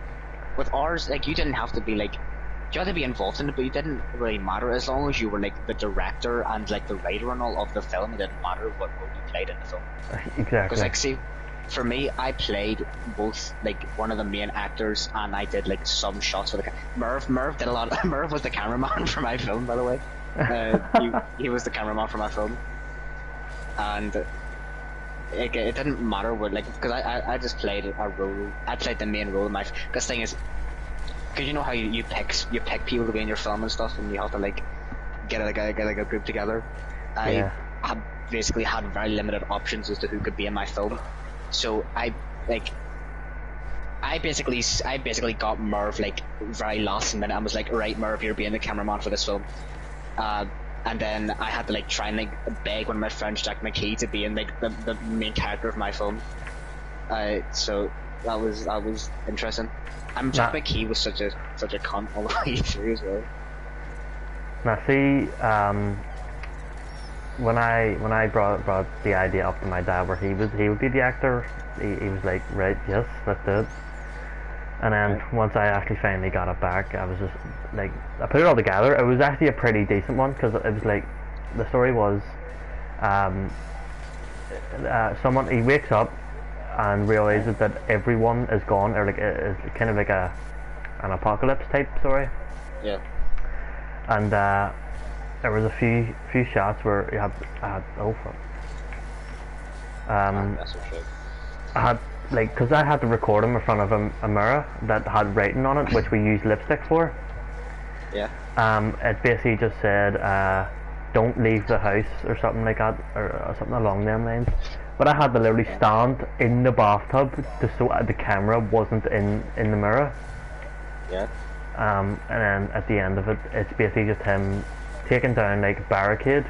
With ours, like you didn't have to be like, you had to be involved in it, but it didn't really matter as long as you were like the director and like the writer and all of the film. It didn't matter what role you played in the film. Exactly. Because like, see, for me, I played both like one of the main actors, and I did like some shots for the Merv did a lot. Merv was the cameraman for my film, by the way. He was the cameraman for my film, and it didn't matter what, like, because I just played a role. I played the main role in my. Because thing is, because you know how you pick people to be in your film and stuff, and you have to like get a group together. Yeah. I basically had very limited options as to who could be in my film, so I basically got Merv like very last minute and was like, right, Merv, you're being the cameraman for this film. And then I had to like try and like beg one of my friends, Jack McKee, to be in like the main character of my film. So that was interesting. Jack McKee was such a cunt all the way through as well. Now see, when I brought the idea up to my dad where he would be the actor, he was like, right, yes, let's do it. And then once I actually finally got it back, I was just like, I put it all together. It was actually a pretty decent one because it was like, the story was, someone, he wakes up and realizes that everyone is gone, or like it's kind of like an apocalypse type story. Yeah. And there was a few shots where I had That's for sure. I had like, because I had to record him in front of a mirror that had writing on it, which we used lipstick for. Yeah. It basically just said, don't leave the house or something like that, or something along them lines. But I had to literally stand in the bathtub so the camera wasn't in the mirror. Yeah. And then at the end of it, it's basically just him taking down like barricade,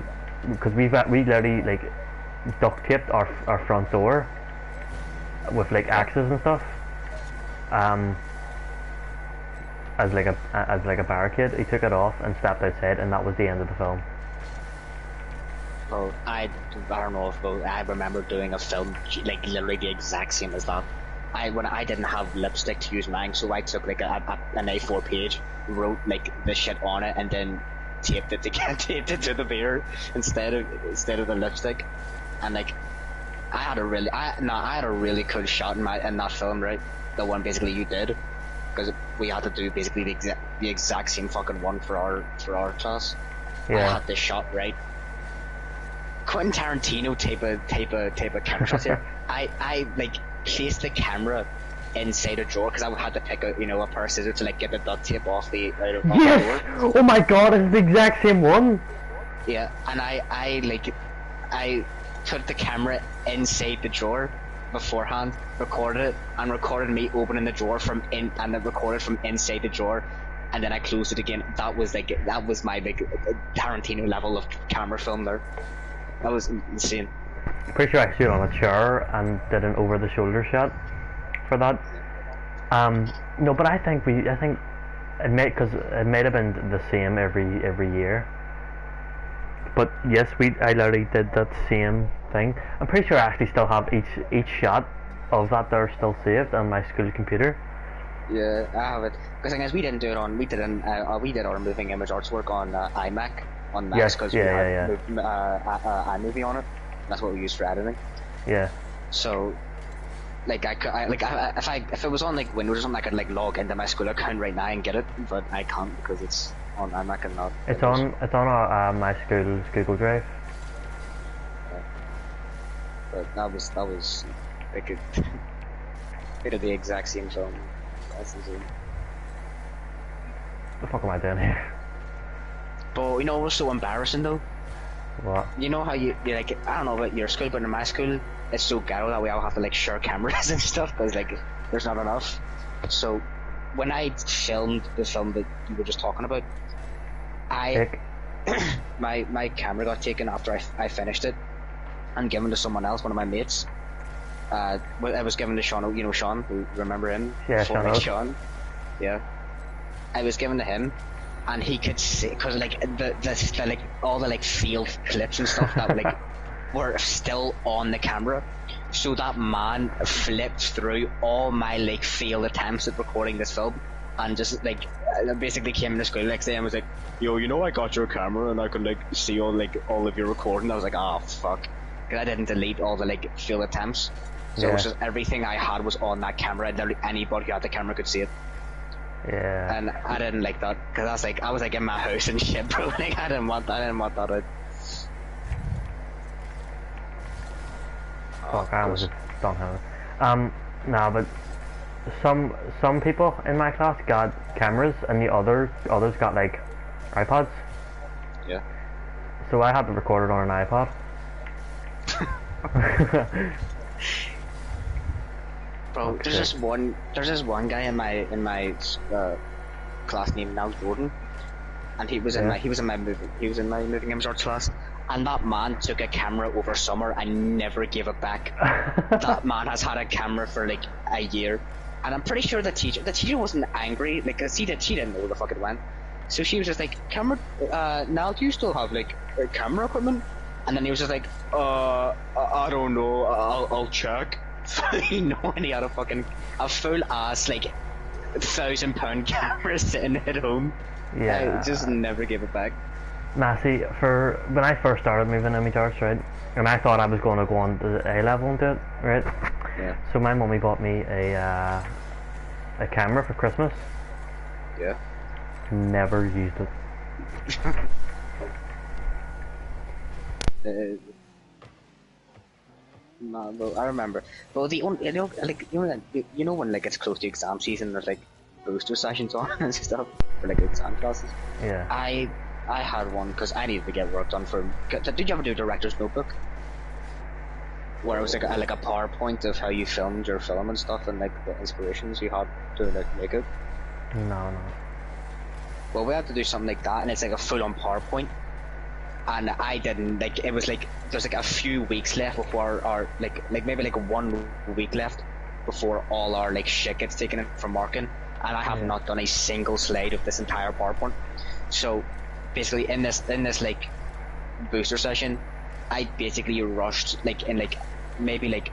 because we literally like duct taped our front door with like axes and stuff, as like a barricade. He took it off and stepped outside, and that was the end of the film. Oh, I don't know if I remember doing a film like literally the exact same as that, when I didn't have lipstick to use mine, so I took like an A4 page, wrote like the shit on it, and then taped it to the beer instead of the lipstick, and like I had a really cool shot in that film, right? The one basically you did, because we had to do basically the exact same fucking one for our class. Yeah. I had this shot right. Quentin Tarantino type of camera shots here. I like placed the camera inside a drawer because I had to pick out a pair of scissors to like get the duct tape off the door. Yes! Oh my god, it's the exact same one! Yeah, and I put the camera inside the drawer beforehand, recorded it, and recorded me opening the drawer and then recorded from inside the drawer, and then I closed it again. That was my like Tarantino level of camera film there. That was insane. Pretty sure I stood on a chair and did an over the shoulder shot for that. No, but I think it might have been the same every year. But yes, I literally did that same thing. I'm pretty sure I actually still have each shot of that there still saved on my school computer. Yeah, I have it. Because thing is, we did our moving image arts work on iMac on Mac because we had iMovie on it. That's what we used for editing. Yeah. So, like if it was on like Windows or something, I could like log into my school account right now and get it, but I can't because it's on iMac and not. It's on my school's Google Drive. Yeah. But that was like they did the exact same film. That's insane. What the fuck am I doing here? But what was so embarrassing though? What? You know how you like, I don't know about your school, but in my school it's so ghetto that we all have to like share cameras and stuff because like there's not enough. So when I filmed the film that you were just talking about, my camera got taken after I finished it and given to someone else, one of my mates. I was given to Sean, Sean, who remember him? Yeah, Sean. Yeah. I was given to him, and he could see, because like the like all the like field clips and stuff that like were still on the camera. So that man flipped through all my like failed attempts at recording this film, and just like basically came into school the next day and was like, "Yo, I got your camera and I could like see all of your recording." I was like, "Oh fuck," because I didn't delete all the like failed attempts. So it was just everything I had was on that camera, and literally anybody who had the camera could see it. Yeah. And I didn't like that because I was like in my house and shit, bro. Like I didn't want that out. Fuck, I was just don't have it. Nah, but some people in my class got cameras, and the others got like iPods. Yeah. So I had to record it on an iPod. Bro, there's this one guy in my class named Niall Jordan, and he was in my moving image arts class, and that man took a camera over summer and never gave it back. That man has had a camera for like a year, and I'm pretty sure the teacher wasn't angry, like, cause she didn't know where the fuck it went, so she was just like, "Camera, Niall, do you still have like camera equipment?" And then he was just like, I don't know, I'll check." And he had a full ass like £1,000 camera sitting at home. Yeah. I just never gave it back. Nah, see, for when I first started moving image arts, right, and I thought I was going to go on to A level and do it, right? Yeah. So my mummy bought me a camera for Christmas. Yeah. Never used it. No, but I remember. Well, the only when like it's close to exam season, there's like booster sessions on and stuff for like exam classes. Yeah. I had one because I needed to get work done for. Did you ever do director's notebook? Where it was like a PowerPoint of how you filmed your film and stuff, and like the inspirations you had to like make it. No. Well, we had to do something like that, and it's like a full-on PowerPoint. And I didn't, like, it was like, there's like a few weeks left before our, like maybe like 1 week left before all our like shit gets taken in for marking, and I have not done a single slide of this entire PowerPoint. So basically in this like booster session, I basically rushed like in like maybe like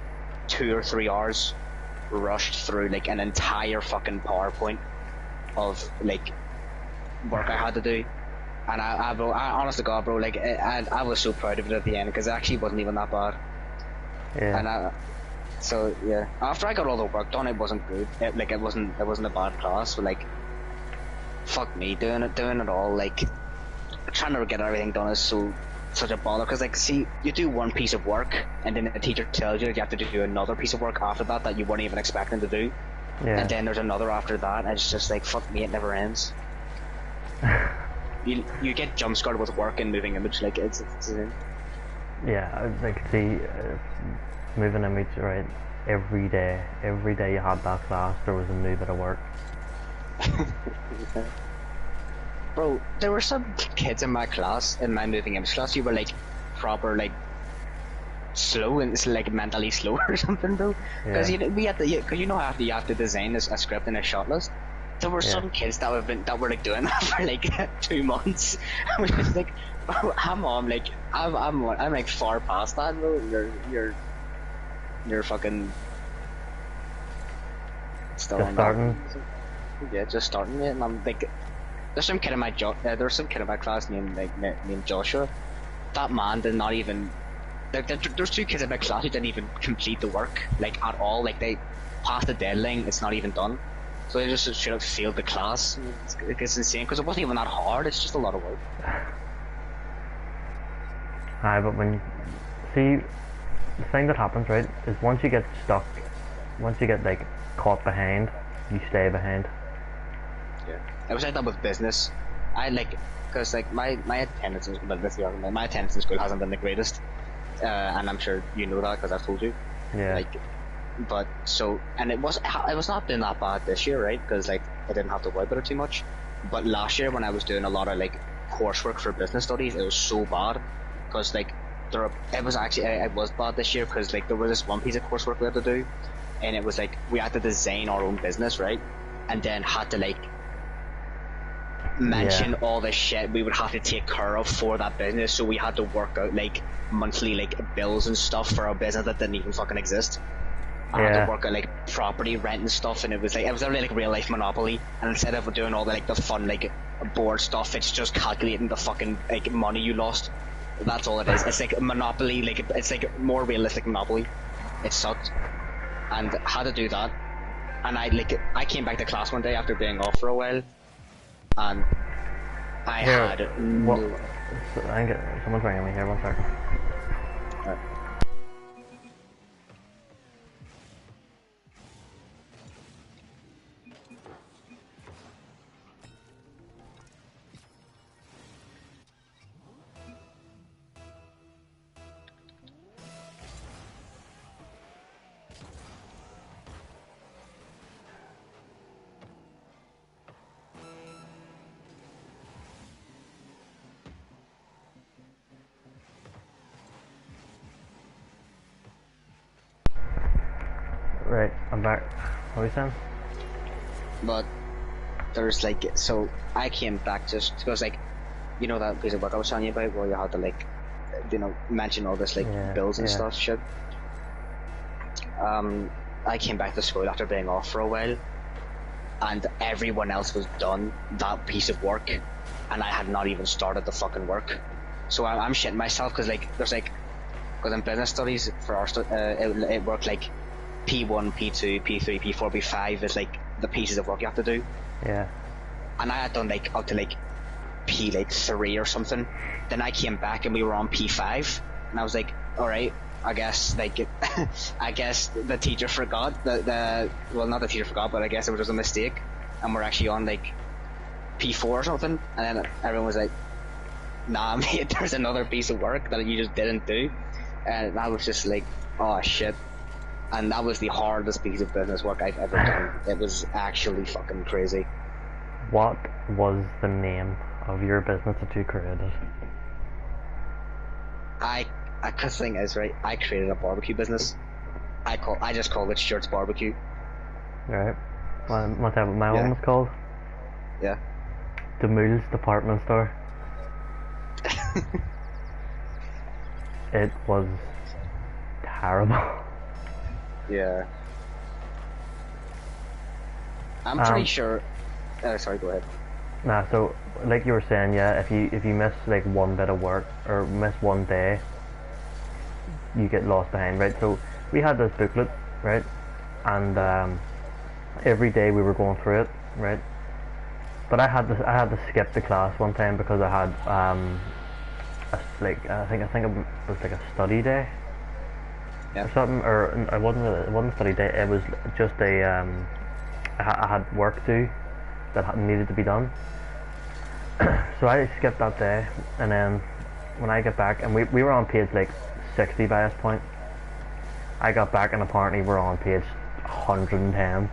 2 or 3 hours rushed through like an entire fucking PowerPoint of like work I had to do. And bro, honest to God, bro, like, I was so proud of it at the end, because it actually wasn't even that bad. Yeah. And so yeah, after I got all the work done, it wasn't good. It wasn't a bad class, but like, fuck me, doing it all, like, trying to get everything done is such a bother, because like, see, you do one piece of work, and then the teacher tells you that you have to do another piece of work after that you weren't even expecting to do. Yeah. And then there's another after that, and it's just like, fuck me, it never ends. You get jump scared with work and moving image, like it's Yeah, I could see moving image, right? Every day you had that class, there was a new bit of work. Bro, there were some kids in my class, in my moving image class, who were like proper like slow, and it's like mentally slow or something, bro. Because Yeah. we had to, cause you know how you have to design a script and a shot list. There were some kids that were like doing that for like 2 months. I was just like, bro, I'm like far past that, bro. You're fucking still Just on starting. that. Yeah, just starting it, and I'm like, there's some kid in my class named Joshua. That man did not even. There's 2 kids in my class who didn't even complete the work, like, at all. Like, they passed the deadline, it's not even done. So they just straight up failed the class. It's insane, because it wasn't even that hard, it's just a lot of work. Aye, but when see, the thing that happens, right, is once you get like caught behind, you stay behind. Yeah. I was like that with business. I like, because like my attendance in my attendance in school hasn't been the greatest. And I'm sure you know that, because I've told you. Yeah. Like, but so, and it was not been that bad this year, right? Because like, I didn't have to worry about it too much. But last year, when I was doing a lot of like coursework for business studies, it was so bad, because like it was bad this year, because like there was this one piece of coursework we had to do, and it was like we had to design our own business, right? And then had to like mention all the shit we would have to take care of for that business. So we had to work out like monthly like bills and stuff for our business that didn't even fucking exist. I had to work out like property rent and stuff, and it was really like real life Monopoly. And instead of doing all the like the fun like board stuff, it's just calculating the fucking like money you lost. That's all it is. It's like Monopoly, like it's like more realistic Monopoly. It sucked, and had to do that. And I came back to class one day after being off for a while, and I had What? no. I think someone's ringing me here. 1 second. Right, I'm back. What are you saying? But there's like, so I came back just because like, you know that piece of work I was telling you about where you had to like, mention all this like bills and stuff shit. I came back to school after being off for a while, and everyone else was done that piece of work, and I had not even started the fucking work. So I'm shitting myself, because like there's like, because in business studies for our it worked like P1, P2, P3, P4, P5 is like the pieces of work you have to do. Yeah. And I had done like up to like P3 or something. Then I came back and we were on P5, and I was like, all right, I guess like I guess the teacher forgot well, not the teacher forgot, but I guess it was just a mistake, and we're actually on like P4 or something. And then everyone was like, nah mate, there's another piece of work that you just didn't do. And I was just like, oh shit. And that was the hardest piece of business work I've ever done. It was actually fucking crazy. What was the name of your business that you created? Cause the thing is, right, I created a barbecue business. I just called it Shirts Barbecue. Right. What type of my one was called? Yeah. The Mools Department Store. It was terrible. Yeah. I'm pretty Um, sure. Sorry, go ahead. Nah, so like you were saying, yeah, if you miss like one bit of work or miss one day, you get lost behind, right? So we had this booklet, right, and every day we were going through it, right. But I had to skip the class one time because I had like I think it was like a study day Yeah. or something, or it wasn't a study day. It was just a I had work due that needed to be done. So I skipped that day, and then when I get back, and we were on page like 60 by this point. I got back and apparently we're on page 110.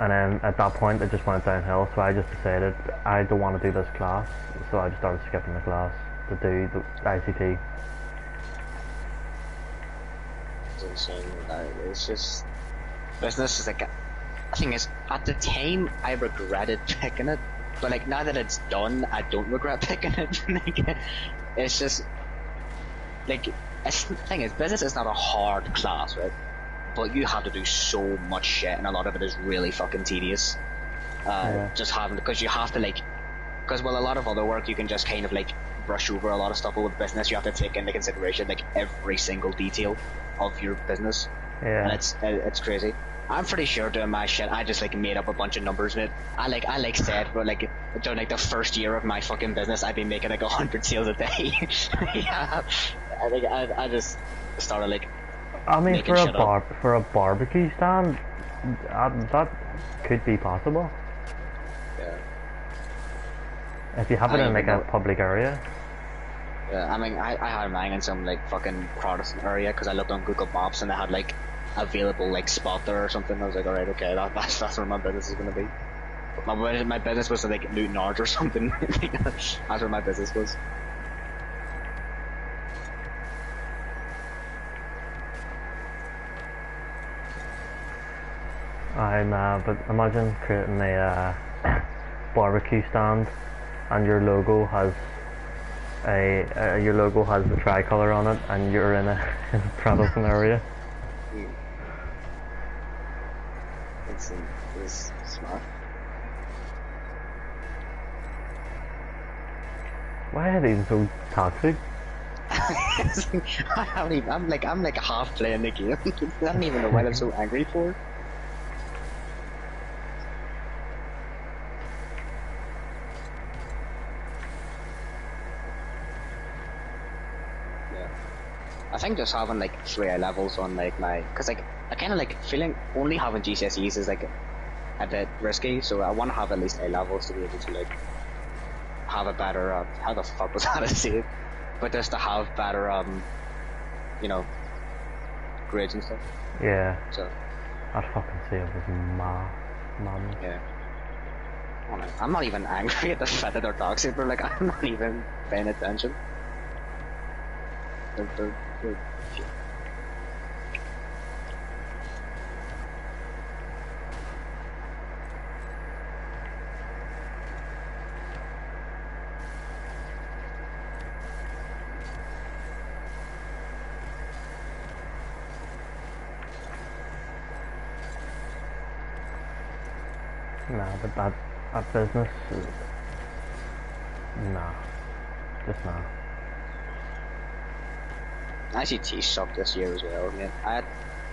And then at that point it just went downhill, so I just decided I don't want to do this class, so I just started skipping the class to do the ICT. It's insane. It's just business is like. The thing is, at the time I regretted picking it, but like now that it's done, I don't regret picking it. Like, it's just like the thing is, business is not a hard class, right? But you have to do so much shit, and a lot of it is really fucking tedious. Yeah. Just having because you have to like, because well, a lot of other work you can just kind of like brush over a lot of stuff. But with business, you have to take into consideration like every single detail of your business, and Yeah. it's crazy. I'm pretty sure doing my shit, I just like made up a bunch of numbers in it. I said, but like during like the first year of my fucking business, I'd been making like 100 sales a day. Yeah, I think I just started like I mean, making shit up. for a barbecue stand, that could be possible Yeah, if you have I it don't in like even a know. public area. Yeah, I mean, I had mine in some like fucking Protestant area because I looked on Google Maps and they had like available like spot there or something. I was like, alright, okay, that's where my business is gonna be. My business was like Newton Arch or something. That's where my business was. But imagine creating a barbecue stand, and your logo has your logo has the tricolour on it, and you're in a, in a Protestant area. It's smart. Why are they so toxic? I haven't even, I'm like half playing the game. I don't even know why I'm so angry for it. Yeah. I think just having like 3 levels on like my, cause like I kind of like feeling only having GCSEs is like a bit risky, so I want to have at least A levels to be able to like have a better, how the fuck was that to say it? But just to have better, you know, grades and stuff. Yeah, So, that fucking save was madness. yeah. I'm not even angry at the fact that they're toxic, but like, I'm not even paying attention. They're Nah, but that business, nah, just nah. ICT sucked this year as well. I mean,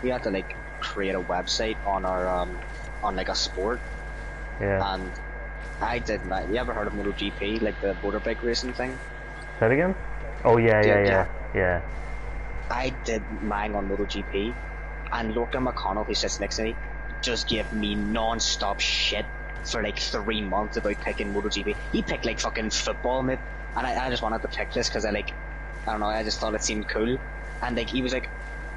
we had to like create a website on our on like a sport, Yeah. and I did my. You ever heard of MotoGP, like the motorbike racing thing? Say it again? Oh yeah, Yeah, yeah, yeah. yeah, yeah. I did mine on MotoGP, and Logan McConnell, who sits next to me, just gave me non-stop shit for like 3 months about picking MotoGP. He picked like fucking football, mate, and I just wanted to pick this because I don't know, I just thought it seemed cool, and like he was like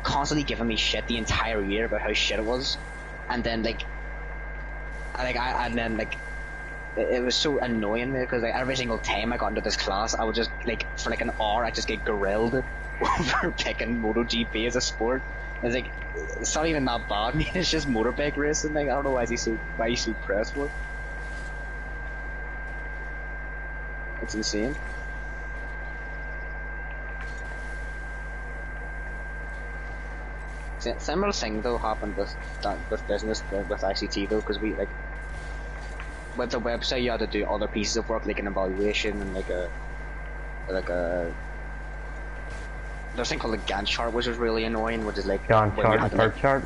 constantly giving me shit the entire year about how shit it was, and then like, and then like it was so annoying me because like every single time I got into this class, I would just like for like an hour I just get grilled over picking MotoGP as a sport. It's like it's not even that bad. It's just motorbike racing. Like I don't know why he's so pressed for it. It's insane. Similar thing though happened with business with ICT though, because we like with the website you had to do other pieces of work like an evaluation and like a there's a thing called a Gantt chart, which was really annoying, which is like Gantt where you chart had and to, Pert chart.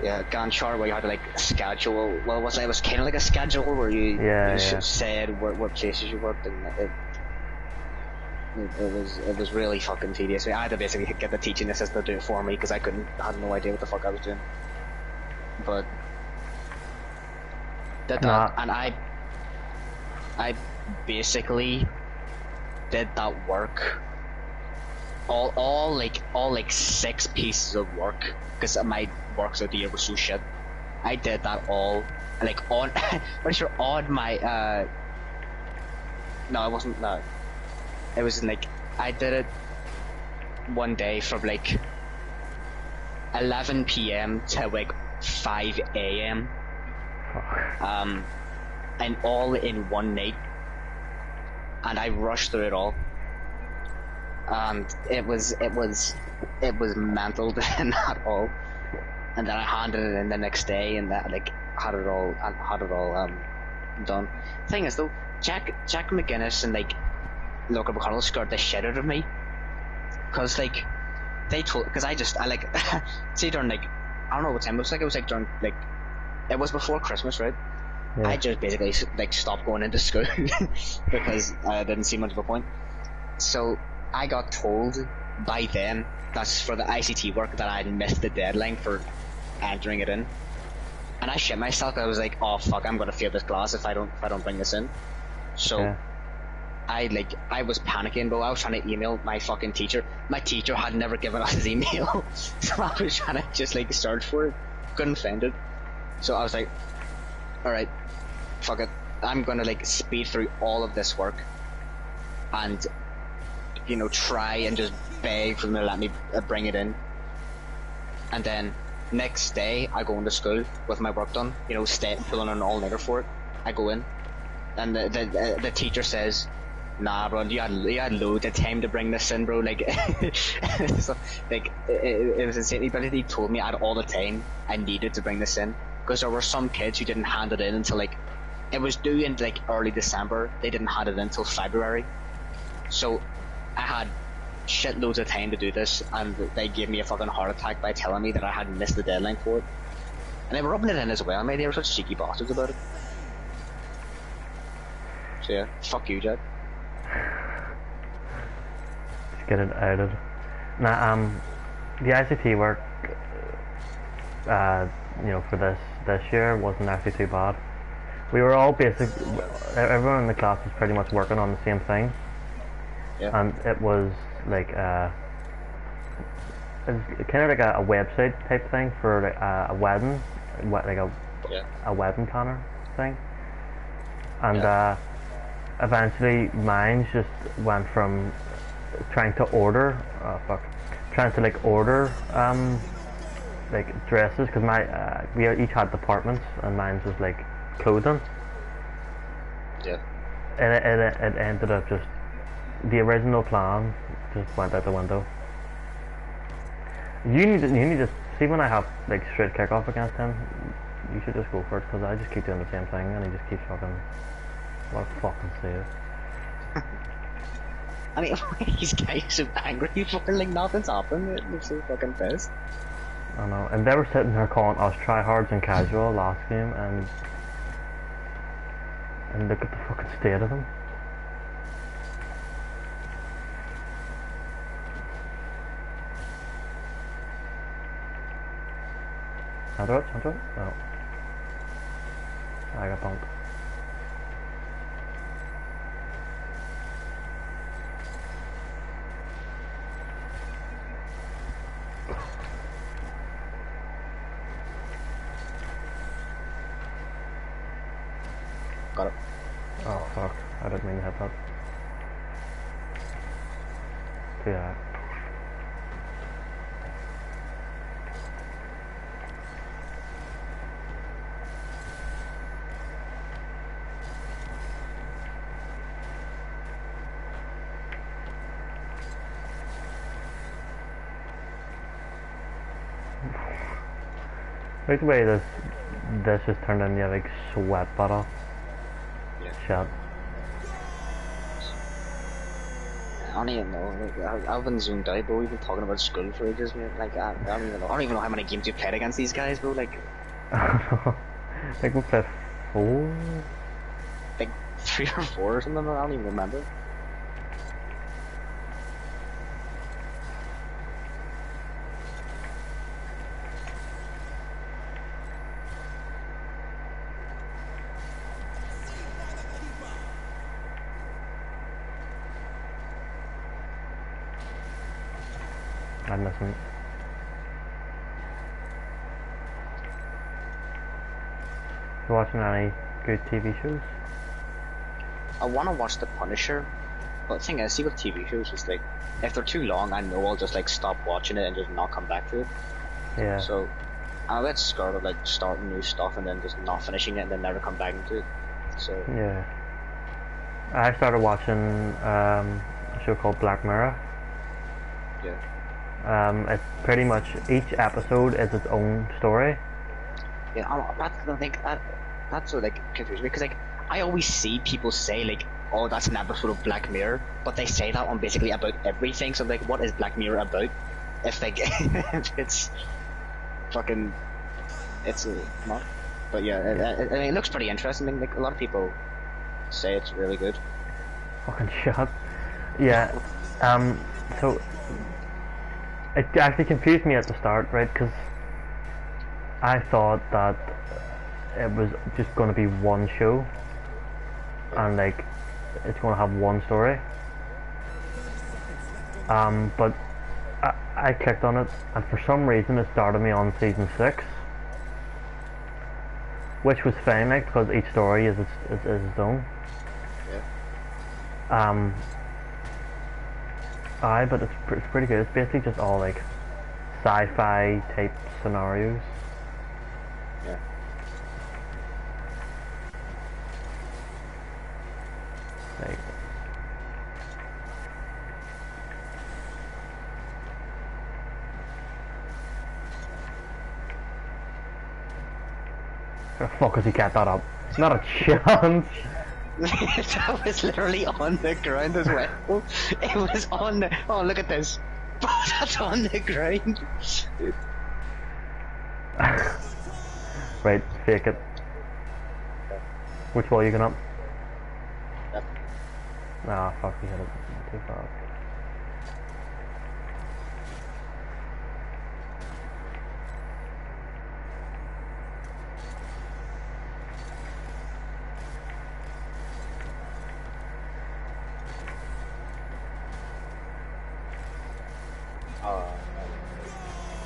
yeah, Gantt chart where you had to like schedule. Well, it was kind of like a schedule where you Yeah. said what places you worked, and it was really fucking tedious. I had to basically get the teaching assistant to do it for me because I had no idea what the fuck I was doing. But did that, Nah. and I basically did that work. All like 6 pieces of work, because my works of the year were so shit. I did that all like on pretty sure on my no, it wasn't that. It was like I did it one day from like 11 p.m. to like 5 a.m. And all in one night, and I rushed through it all. And it was mental doing that all, and then I handed it in the next day, and that like had it all done. Thing is though, Jack McGinnis and like Logan McConnell scared the shit out of me, cause like because I like see during like I don't know what time it was like during like it was before Christmas, right? Yeah. I just basically like stopped going into school because I didn't see much of a point. So I got told by them that's for the ICT work that I'd missed the deadline for entering it in, and I shit myself. I was like, oh fuck, I'm gonna fail this class if I don't bring this in. So Yeah. I was panicking, but I was trying to email my fucking teacher. My teacher had never given us his email, so I was trying to just like search for it, couldn't find it. So I was like, alright, fuck it, I'm gonna like speed through all of this work and try and just beg for them to let me bring it in. And then next day I go into school with my work done, pulling an all-nighter for it. I go in and the teacher says, nah bro, you had loads of time to bring this in, bro, like so, like it was insane, but he told me I had all the time I needed to bring this in, because there were some kids who didn't hand it in until like it was due in like early December. They didn't hand it in until February, so I had shitloads of time to do this, and they gave me a fucking heart attack by telling me that I had missed the deadline for it. And they were rubbing it in as well, mate. They were such cheeky bastards about it. So yeah, fuck you, Jed. Just get it outed. Now, the ICT work, for this year wasn't actually too bad. We were all everyone in the class was pretty much working on the same thing. Yeah. And it was like it was kind of like a website type thing for like a wedding, a wedding planner thing. And eventually mine just went from trying to order like dresses, because we each had departments, and mine was like clothing. Yeah. And it ended up just, the original plan just went out the window. You need to see, when I have like straight kickoff against him, you should just go for it, because I just keep doing the same thing and he just keeps fucking, what a fucking save. I mean, these guys are so angry, fucking like nothing's happened. They're so fucking pissed. I know, and they were sitting there calling us tryhards and casual last game, and look at the fucking state of them. Sandro? No. I got bumped. Got it. Oh fuck, I didn't mean to hit that. Yeah. Like the way this just turned into a big sweat bottle. Yeah. Shit. I don't even know. Like, I've been zoomed out, bro. We've been talking about school for ages, man. Like, I don't even know. I don't even know how many games you played against these guys, bro. Like, I think we played 4. like 3 or 4 or something. I don't even remember. I'm missing. You watching any good TV shows? I want to watch The Punisher, but the thing is, see with TV shows, it's like, if they're too long, I know I'll just like stop watching it and just not come back to it. Yeah. So, I'm a bit scared of like starting new stuff and then just not finishing it and then never come back into it. So, Yeah. I started watching a show called Black Mirror. yeah. It's pretty much each episode is its own story. Yeah, I think that's what like confused me because like I always see people say like, oh, that's an episode of Black Mirror, but they say that on basically about everything. So like, what is Black Mirror about? If like if it's fucking, it's not. But yeah, I mean, it looks pretty interesting. I mean, like a lot of people say it's really good. Fucking shit. Yeah. So it actually confused me at the start, right? Because I thought that it was just going to be one show, and like it's going to have one story. But I clicked on it, and for some reason it started me on season 6, which was fine, like, because each story is its own. Yeah. But it's pretty good. It's basically just all like sci-fi type scenarios. Yeah. Like, how the fuck has he kept that up? Not a chance. That was literally on the ground as well. It was on the. Oh, look at this. That's on the ground. Right, fake it. Which wall are you going up? Yep. Ah, fuck, we hit it too far.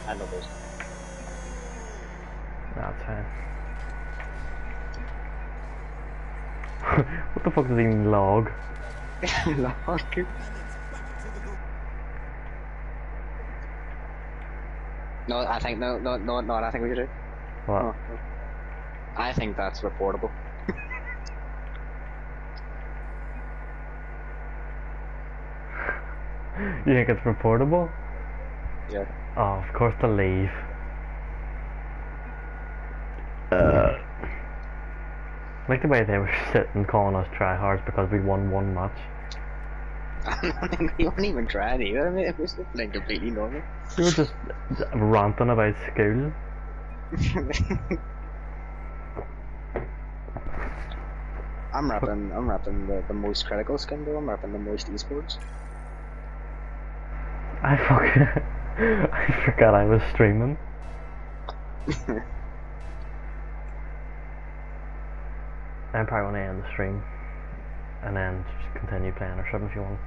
I know this. Nah, it's fine. What the fuck does he mean log? No, I think no. I think we should do. What? Oh, no. I think that's reportable. You think it's reportable? Yeah. Oh, of course to leave. Like the way they were sitting calling us tryhards because we won one match. I think we weren't even trying either. I mean, it was like completely normal. We were just ranting about school. I'm rapping the most critical skin though. I'm rapping the most esports. I fucking I forgot I was streaming. I'm probably gonna end the stream and then just continue playing or something if you want.